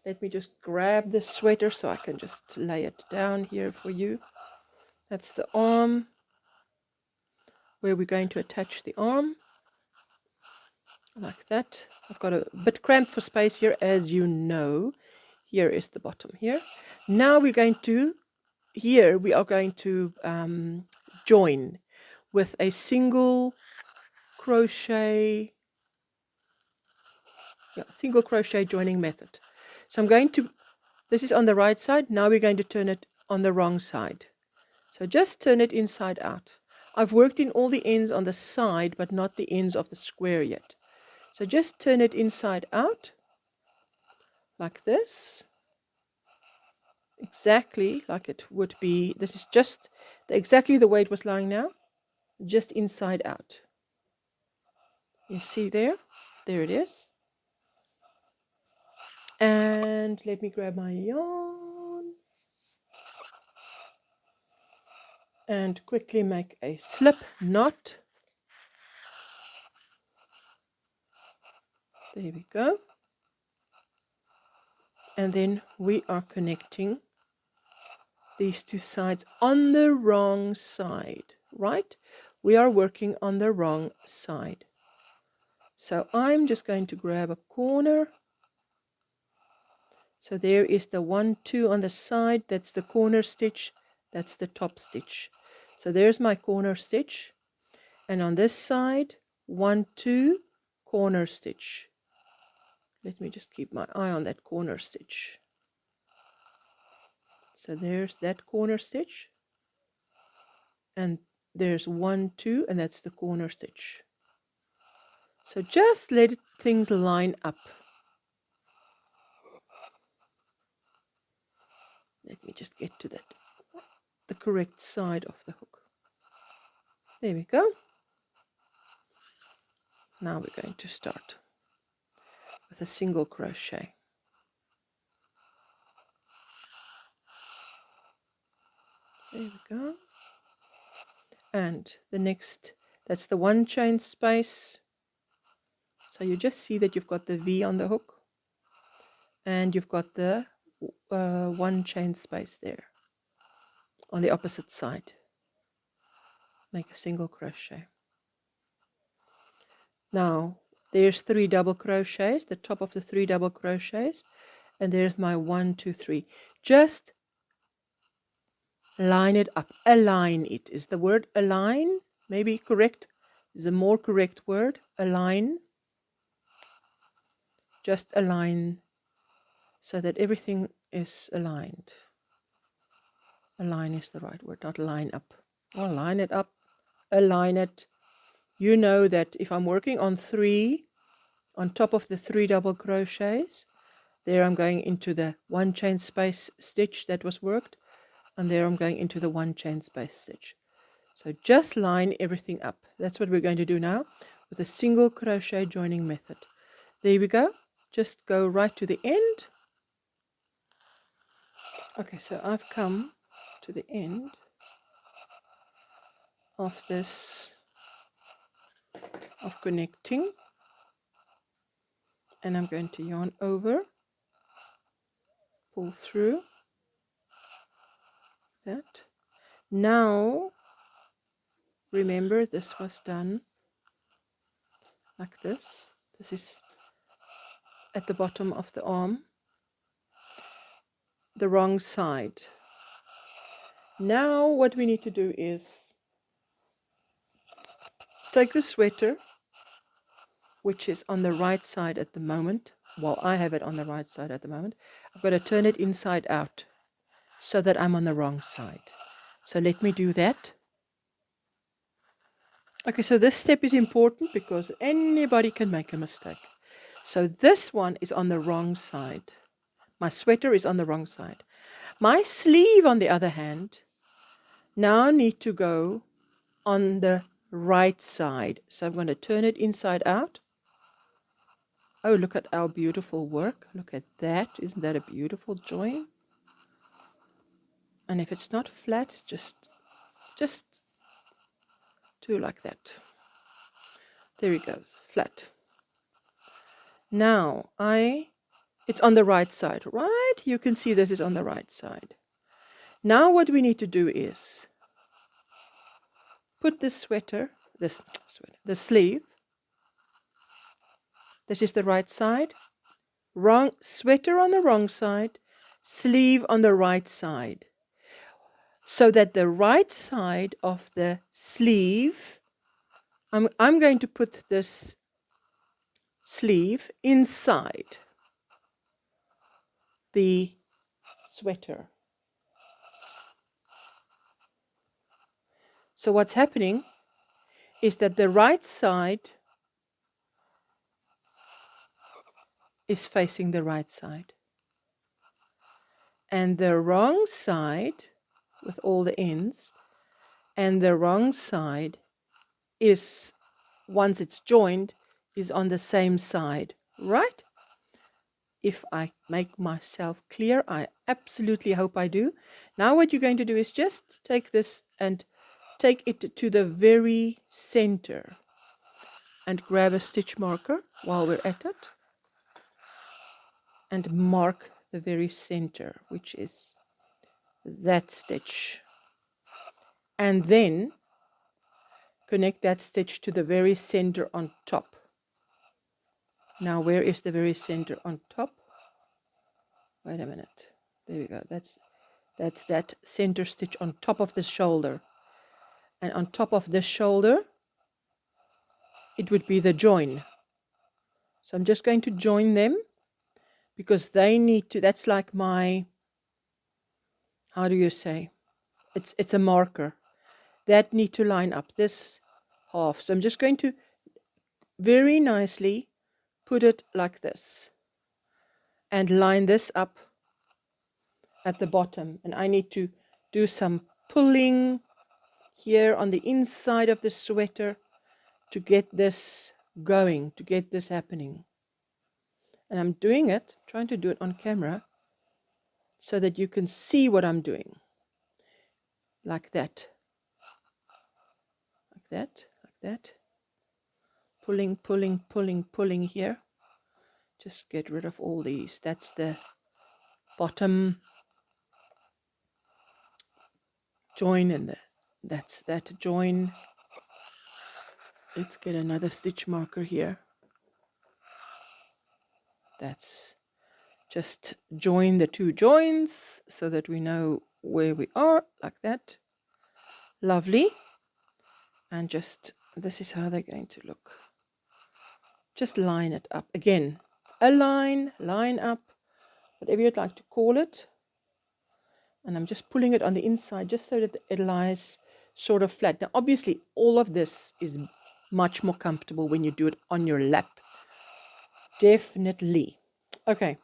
Let me just grab the sweater so I can just lay it down here for you. That's the arm, where we're going to attach the arm. Like that. I've got a bit cramped for space here, as you know. Here is the bottom here. Now we are going to join with a single crochet joining method. So this is on the right side. Now we're going to turn it on the wrong side. So just turn it inside out. I've worked in all the ends on the side, but not the ends of the square yet. So just turn it inside out, like this. Exactly like it would be. This is just exactly the way it was lying now, just inside out. You see there? There it is. And let me grab my yarn and quickly make a slip knot. There we go. And then we are connecting these two sides on the wrong side, right? We are working on the wrong side. So I'm just going to grab a corner. So there is the 1, 2 on the side. That's the corner stitch. That's the top stitch. So there's my corner stitch. And on this side, 1, 2, corner stitch. Let me just keep my eye on that corner stitch. So there's that corner stitch. And there's 1, 2, and that's the corner stitch. So just let things line up. Let me just get to the correct side of the hook. There we go. Now we're going to start with a single crochet. There we go. And the next, that's the 1 chain space. So you just see that you've got the V on the hook and you've got the 1 chain space there on the opposite side. Make a single crochet. Now there's 3 double crochets, the top of the 3 double crochets, and there's my 1, 2, 3. Just line it up. Align it. Is the word align maybe correct? Is a more correct word. Align. Just align so that everything is aligned. Align is the right word, not line up. Or line it up. Align it. You know that if I'm working on 3, on top of the 3 double crochets, there I'm going into the 1 chain space stitch that was worked, and there I'm going into the 1 chain space stitch. So just line everything up. That's what we're going to do now with a single crochet joining method. There we go. Just go right to the end. Okay, so I've come to the end of this, of connecting, and I'm going to yarn over, pull through that. Now remember, this was done like this. This is at the bottom of the arm, the wrong side. Now what we need to do is take the sweater, which is on the right side at the moment. Well, I have it on the right side at the moment. I've got to turn it inside out so that I'm on the wrong side. So let me do that. Okay, so this step is important because anybody can make a mistake. So this one is on the wrong side. My sweater is on the wrong side. My sleeve, on the other hand, now need to go on the right side. So I'm going to turn it inside out. Oh, look at our beautiful work. Look at that. Isn't that a beautiful join? And if it's not flat, just do like that. There it goes, flat. Now it's on the right side, right? You can see this is on the right side. Now what we need to do is put the the sleeve. This is the right side. Wrong sweater on the wrong side, sleeve on the right side. So that the right side of the sleeve, I'm going to put this sleeve inside the sweater. So what's happening is that the right side is facing the right side. And the wrong side, with all the ends, and the wrong side is, once it's joined, is on the same side, right? If I make myself clear, I absolutely hope I do. Now what you're going to do is just take this and take it to the very center and grab a stitch marker while we're at it and mark the very center, which is that stitch, and then connect that stitch to the very center on top. Now where is the very center on top? Wait a minute, there we go. That's that center stitch on top of the shoulder, and on top of the shoulder it would be the join. So I'm just going to join them because they need to, that's like my, how do you say, it's a marker that need to line up this half. So I'm just going to very nicely put it like this and line this up at the bottom, and I need to do some pulling here on the inside of the sweater to get this going, to get this happening. And I'm doing it, trying to do it on camera so that you can see what I'm doing, like that, like that, like that, pulling, pulling, pulling, pulling here. Just get rid of all these. That's the bottom join, and that's that join. Let's get another stitch marker here. That's just join the two joins so that we know where we are, like that. Lovely. And just, this is how they're going to look. Just line it up again. Align, line up, whatever you'd like to call it. And I'm just pulling it on the inside just so that it lies sort of flat. Now obviously all of this is much more comfortable when you do it on your lap. Definitely. Okay.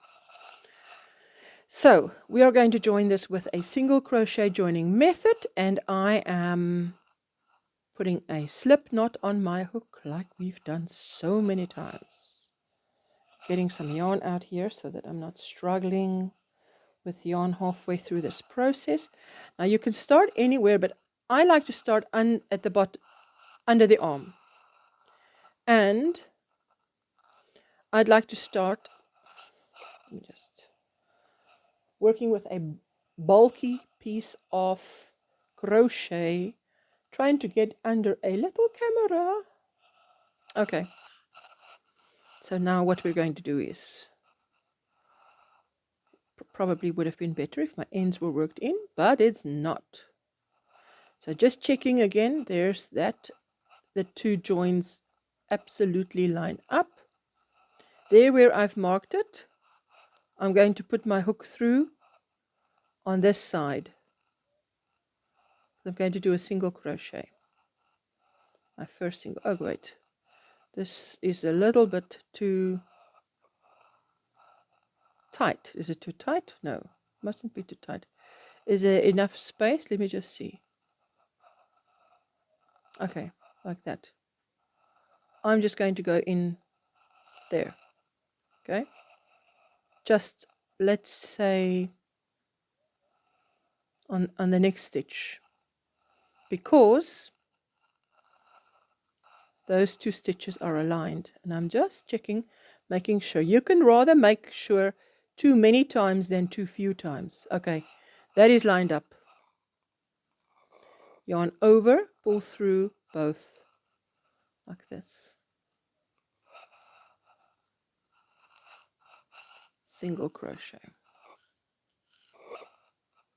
So we are going to join this with a single crochet joining method, and I am putting a slip knot on my hook like we've done so many times. Getting some yarn out here so that I'm not struggling with yarn halfway through this process. Now you can start anywhere, but I like to start at the bottom, under the arm. And I'd like to start, let me just, working with a bulky piece of crochet, trying to get under a little camera. Okay. So now what we're going to do is, probably would have been better if my ends were worked in, but it's not. So just checking again, there's that, the two joins absolutely line up. There where I've marked it, I'm going to put my hook through on this side. I'm going to do a single crochet. My first single, oh wait, this is a little bit too tight. Is it too tight? No, mustn't be too tight. Is there enough space? Let me just see. Okay, like that. I'm just going to go in there. Okay, just let's say on the next stitch, because those two stitches are aligned. And I'm just checking, making sure. You can rather make sure too many times than too few times. Okay, that is lined up. Yarn over, pull through both like this. Single crochet.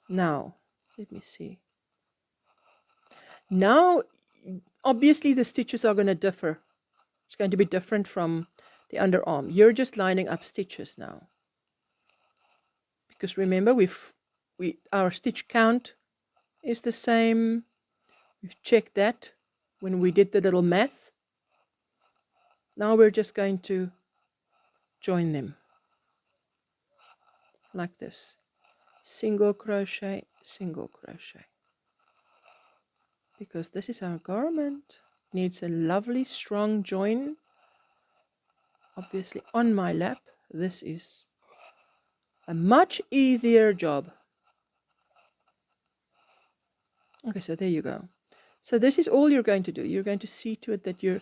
Now, let me see. Now, obviously the stitches are going to differ. It's going to be different from the underarm. You're just lining up stitches now. Because remember, our stitch count is the same. We've checked that when we did the little math. Now we're just going to join them like this. Single crochet, single crochet. Because this is our garment. Needs a lovely strong join. Obviously on my lap, this is a much easier job. Okay, so there you go. So this is all you're going to do. You're going to see to it that you're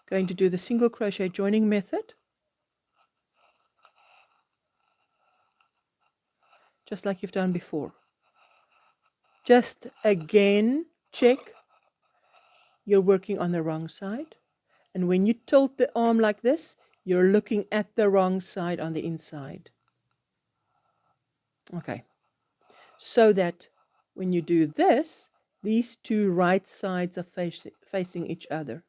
going to do the single crochet joining method, just like you've done before. Just again check you're working on the wrong side, and when you tilt the arm like this, you're looking at the wrong side on the inside. Okay, so that when you do this, these two right sides are facing each other.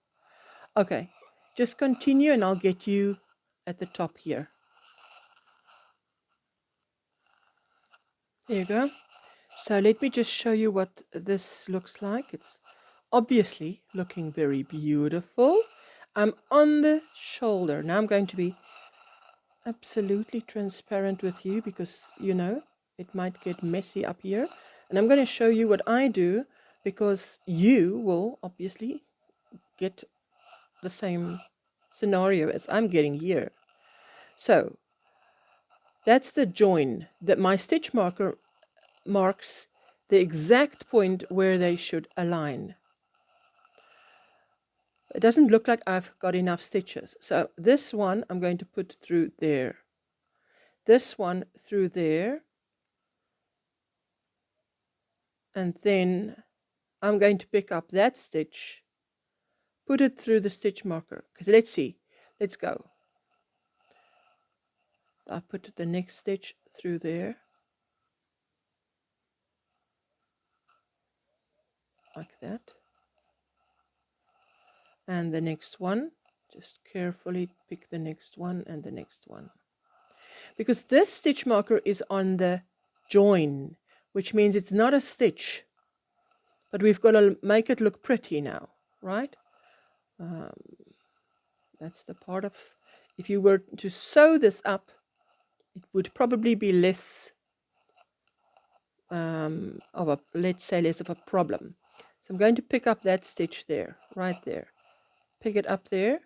Okay, just continue and I'll get you at the top here. There you go. So let me just show you what this looks like. It's obviously looking very beautiful. I'm on the shoulder. Now I'm going to be absolutely transparent with you because, you know, it might get messy up here. And I'm going to show you what I do because you will obviously get the same scenario as I'm getting here. So that's the join that my stitch marker marks the exact point where they should align. It doesn't look like I've got enough stitches. So this one I'm going to put through there. This one through there. And then I'm going to pick up that stitch, put it through the stitch marker. Because let's see. Let's go. I put the next stitch through there. Like that. And the next one. Just carefully pick the next one and the next one. Because this stitch marker is on the join, which means it's not a stitch. But we've got to make it look pretty now, right? That's the part of, if you were to sew this up, it would probably be less of a, let's say, less of a problem. So I'm going to pick up that stitch there, right there. Pick it up there,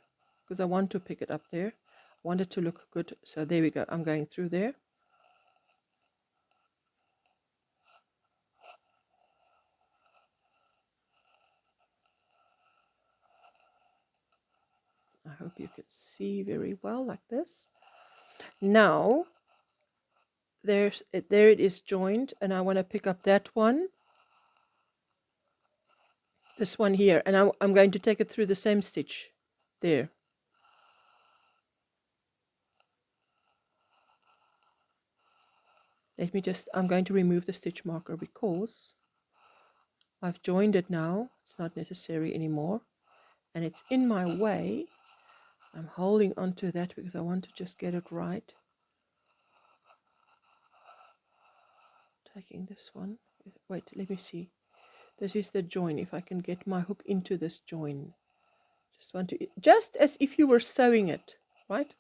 because I want to pick it up there. I want it to look good. So there we go. I'm going through there. I hope you can see very well like this. Now, there it is joined, and I want to pick up that one. This one here, and I'm going to take it through the same stitch there. Let me just, I'm going to remove the stitch marker because I've joined it now. It's not necessary anymore. And it's in my way. I'm holding on to that because I want to just get it right. Taking this one. Wait, let me see. This is the join. If I can get my hook into this join. Just want to, just as if you were sewing it, right?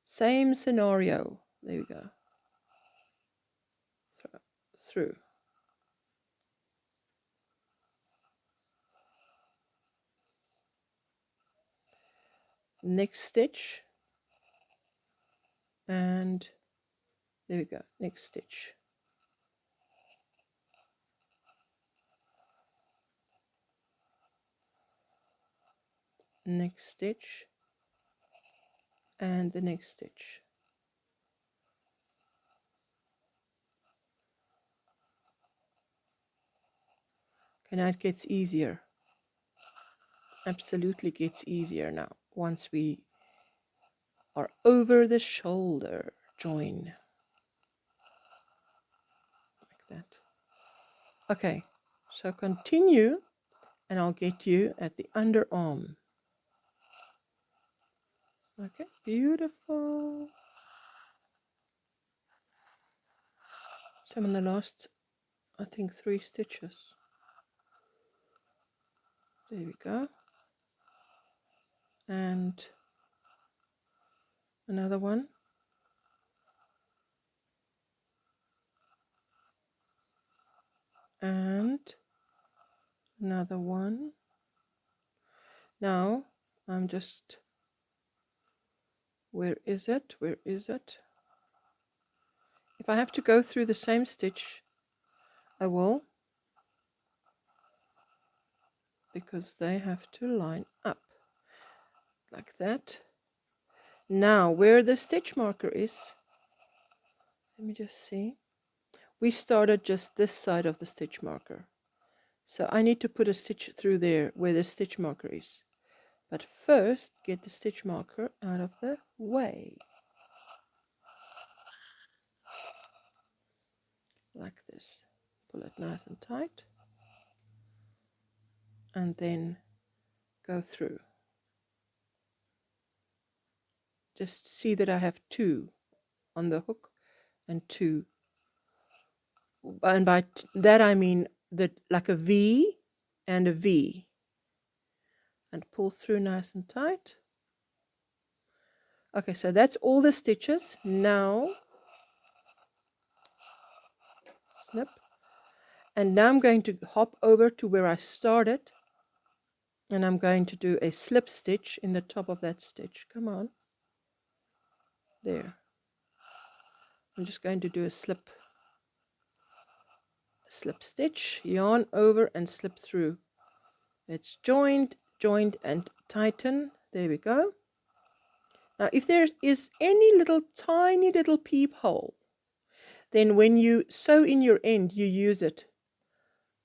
Same scenario. There we go. Through. Next stitch, and there we go, next stitch. next stitch, and the next stitch. Okay, now it gets easier. Absolutely gets easier now once we are over the shoulder join, like that. Okay, so continue, and I'll get you at the underarm. Okay, beautiful. So I'm in the last, I think, 3 stitches. There we go. And another one. And another one. Now I'm just, where is it? Where is it? If I have to go through the same stitch, I will, because they have to line up like that. Now where the stitch marker is, let me just see. We started just this side of the stitch marker, so I need to put a stitch through there where the stitch marker is. But first, get the stitch marker out of the way, like this. Pull it nice and tight, and then go through. Just see that I have 2 on the hook and 2, and by that I mean that like a V and a V, and pull through nice and tight. Okay, so that's all the stitches. Now snip, and now I'm going to hop over to where I started, and I'm going to do a slip stitch in the top of that stitch. Come on, there. I'm just going to do a slip stitch, yarn over and slip through. It's joined, and tighten. There we go. Now if there is any little tiny little peephole, then when you sew in your end, you use it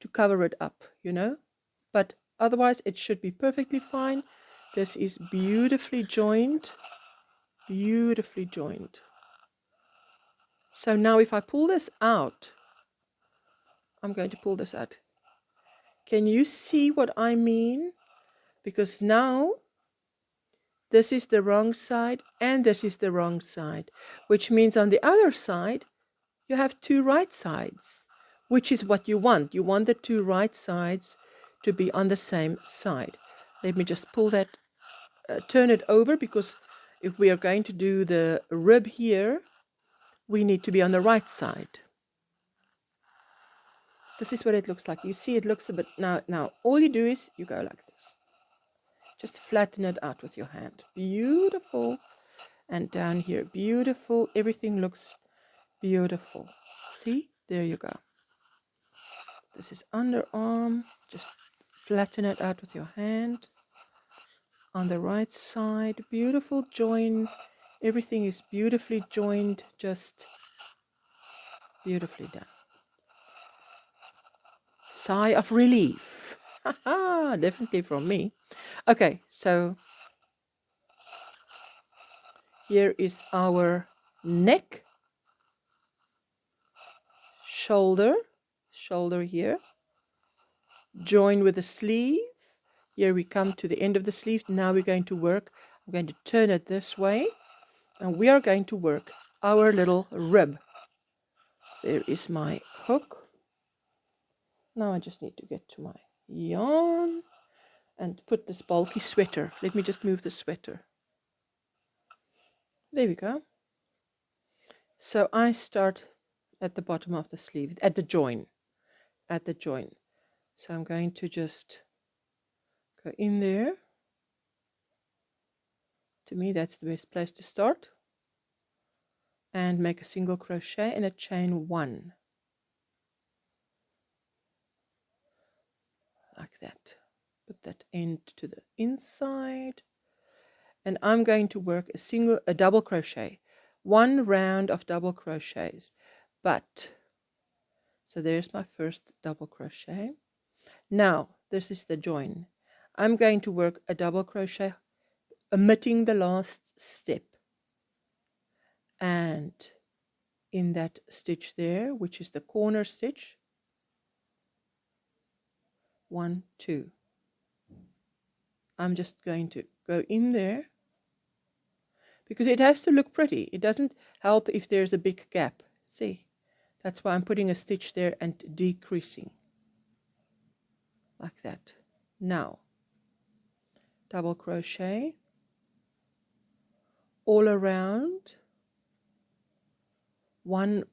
to cover it up, you know. But otherwise it should be perfectly fine. This is beautifully joined. Beautifully joined. So now if I pull this out, I'm going to pull this out. Can you see what I mean? Because now this is the wrong side and this is the wrong side, which means on the other side you have 2 right sides, which is what you want. You want the 2 right sides to be on the same side. Let me just pull that, turn it over, because if we are going to do the rib here, we need to be on the right side. This is what it looks like. You see it looks a bit, now all you do is you go like this. Just flatten it out with your hand. Beautiful. And down here, beautiful. Everything looks beautiful. See? There you go. This is underarm. Just flatten it out with your hand. On the right side, beautiful join. Everything is beautifully joined. Just beautifully done. Sigh of relief. Definitely from me. Okay, so here is our neck, shoulder here, join with the sleeve. Here we come to the end of the sleeve. Now we're going to work. I'm going to turn it this way, and we are going to work our little rib. There is my hook. Now I just need to get to my yarn and put this bulky sweater. Let me just move the sweater. There we go. So I start at the bottom of the sleeve, at the join. So I'm going to just go in there. To me, that's the best place to start. And make a single crochet and a chain 1. Like that. Put that end to the inside. And I'm going to work a double crochet. 1 round of double crochets. But, so there's my first double crochet. Now, this is the join. I'm going to work a double crochet, omitting the last step. And in that stitch there, which is the corner stitch, 1, 2. I'm just going to go in there because it has to look pretty. It doesn't help if there's a big gap. See, that's why I'm putting a stitch there and decreasing like that. Now, double crochet all around, 1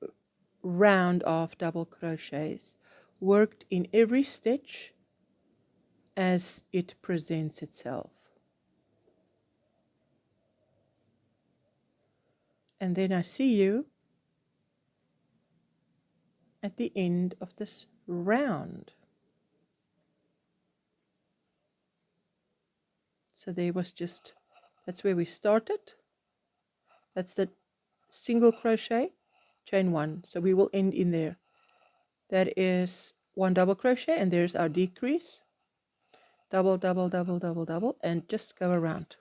round of double crochets worked in every stitch as it presents itself. And then I see you at the end of this round. So there was just, that's where we started. That's the single crochet, chain 1. So we will end in there. That is 1 double crochet, and there's our decrease. Double, double, double, double, double, and just go around.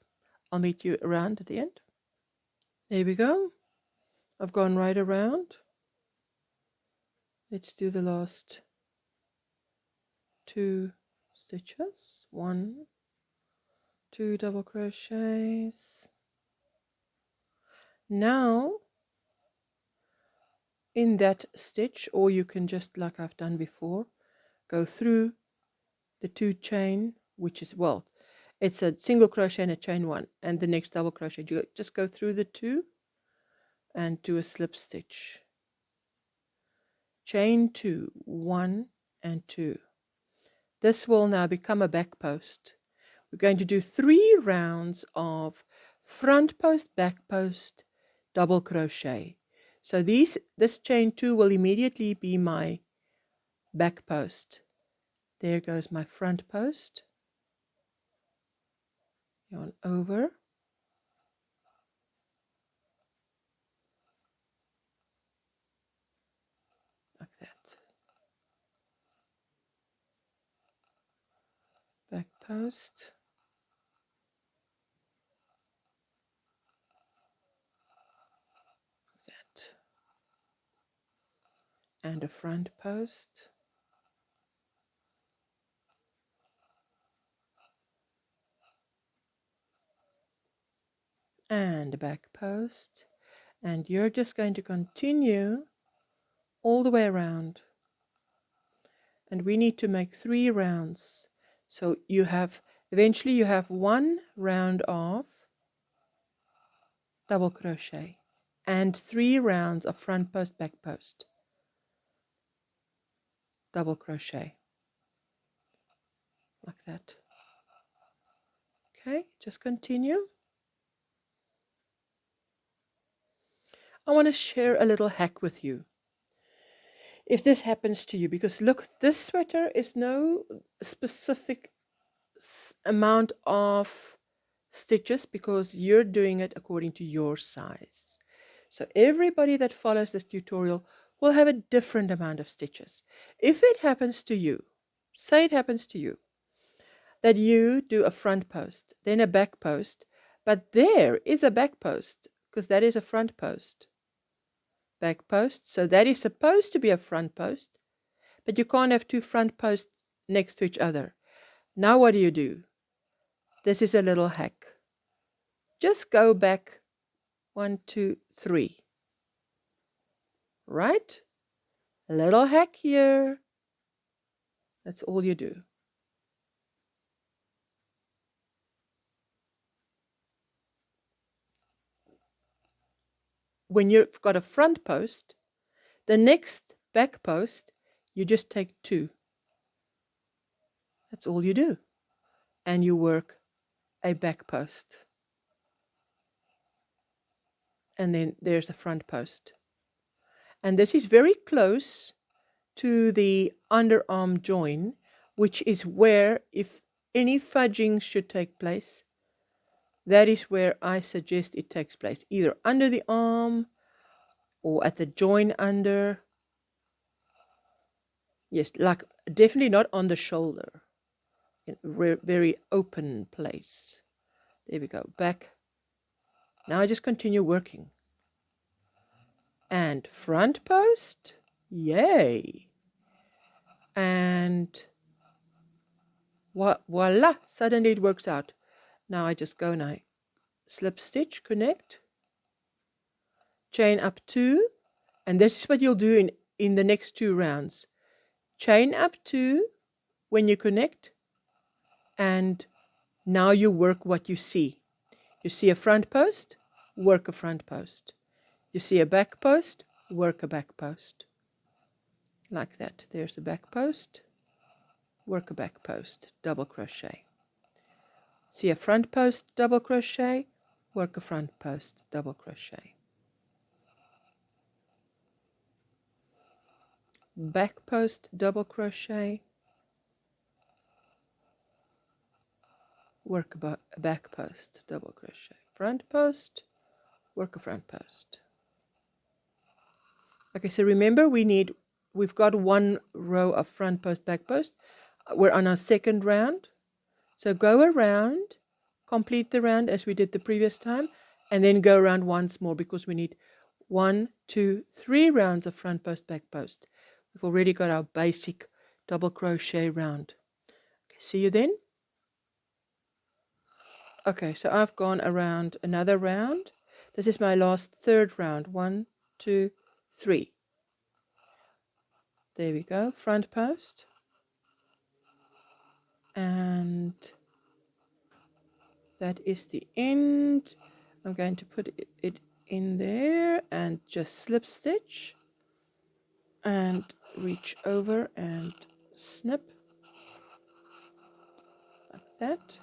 I'll meet you around at the end. There we go. I've gone right around. Let's do the last 2 stitches. 1, 2 double crochets. Now, in that stitch, or you can just, like I've done before, go through the 2 chain, which is, well, it's a single crochet and a chain 1, and the next double crochet. You just go through the 2 and do a slip stitch. Chain 2, 1 and 2. This will now become a back post. We're going to do 3 rounds of front post, back post, double crochet. So this chain 2 will immediately be my back post. There goes my front post. Yarn over. Like that. Back post. Like that. And a front post. And a back post, and you're just going to continue all the way around, and we need to make 3 rounds. So you have eventually you have 1 round of double crochet and 3 rounds of front post, back post, double crochet, like that. Okay, just continue. I want to share a little hack with you. If this happens to you, because look, this sweater is no specific amount of stitches because you're doing it according to your size. So everybody that follows this tutorial will have a different amount of stitches. If it happens to you, say it happens to you, that you do a front post, then a back post, but there is a back post because that is a front post. Back post, so that is supposed to be a front post, but you can't have 2 front posts next to each other. Now what do? This is a little hack. Just go back 1, 2, 3. Right? A little hack here. That's all you do. When you've got a front post, the next back post, you just take 2. That's all you do. And you work a back post. And then there's a front post. And this is very close to the underarm join, which is where if any fudging should take place, that is where I suggest it takes place, either under the arm or at the join under. Yes, like definitely not on the shoulder, in a very open place. There we go, back. Now I just continue working. And front post, yay. And voila, suddenly it works out. Now I just go and I slip stitch, connect, chain up 2, and this is what you'll do in the next 2 rounds. Chain up 2 when you connect, and now you work what you see. You see a front post, work a front post. You see a back post, work a back post. Like that. There's a back post, work a back post, double crochet. See a front post, double crochet, work a front post, double crochet. Back post, double crochet, work a back post, double crochet. Front post, work a front post. Okay, so remember we've got 1 row of front post, back post. We're on our second round. So go around, complete the round as we did the previous time, and then go around once more because we need 1, 2, 3 rounds of front post, back post. We've already got our basic double crochet round. Okay, see you then. Okay, so I've gone around another round. This is my last third round. 1, 2, 3. There we go, front post. And that is the end. I'm going to put it in there and just slip stitch and reach over and snip like that,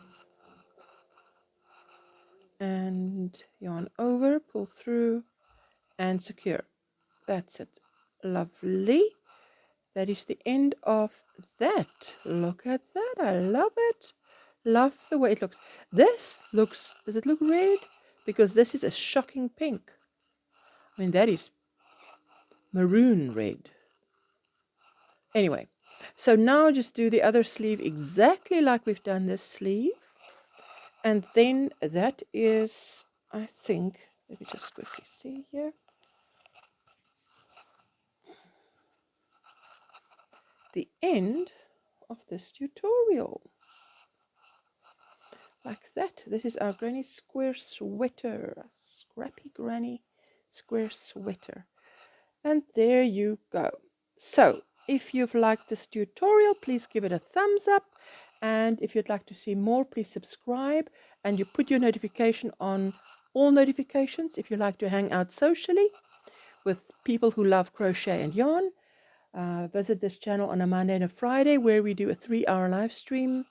and yarn over, pull through and secure. That's it. Lovely. That is the end of that. Look at that. I love it. Love the way it looks. This looks, does it look red? Because this is a shocking pink. I mean, that is maroon red. Anyway, so now just do the other sleeve exactly like we've done this sleeve. And then that is, I think, let me just quickly see here. The end of this tutorial. Like that. This is our granny square sweater. A scrappy granny square sweater. And there you go. So, if you've liked this tutorial, please give it a thumbs up. And if you'd like to see more, please subscribe. And you put your notification on all notifications if you like to hang out socially with people who love crochet and yarn. Visit this channel on a Monday and a Friday where we do a 3-hour live stream.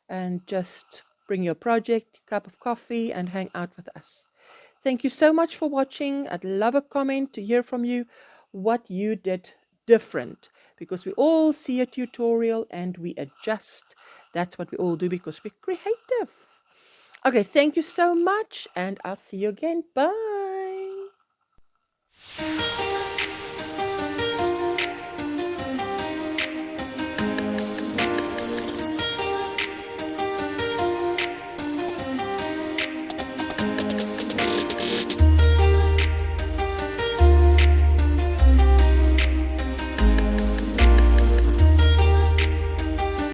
And just bring your project, cup of coffee, and hang out with us. Thank you so much for watching. I'd love a comment to hear from you what you did different, because we all see a tutorial and we adjust. That's what we all do because we're creative. Okay, thank you so much, and I'll see you again. Bye.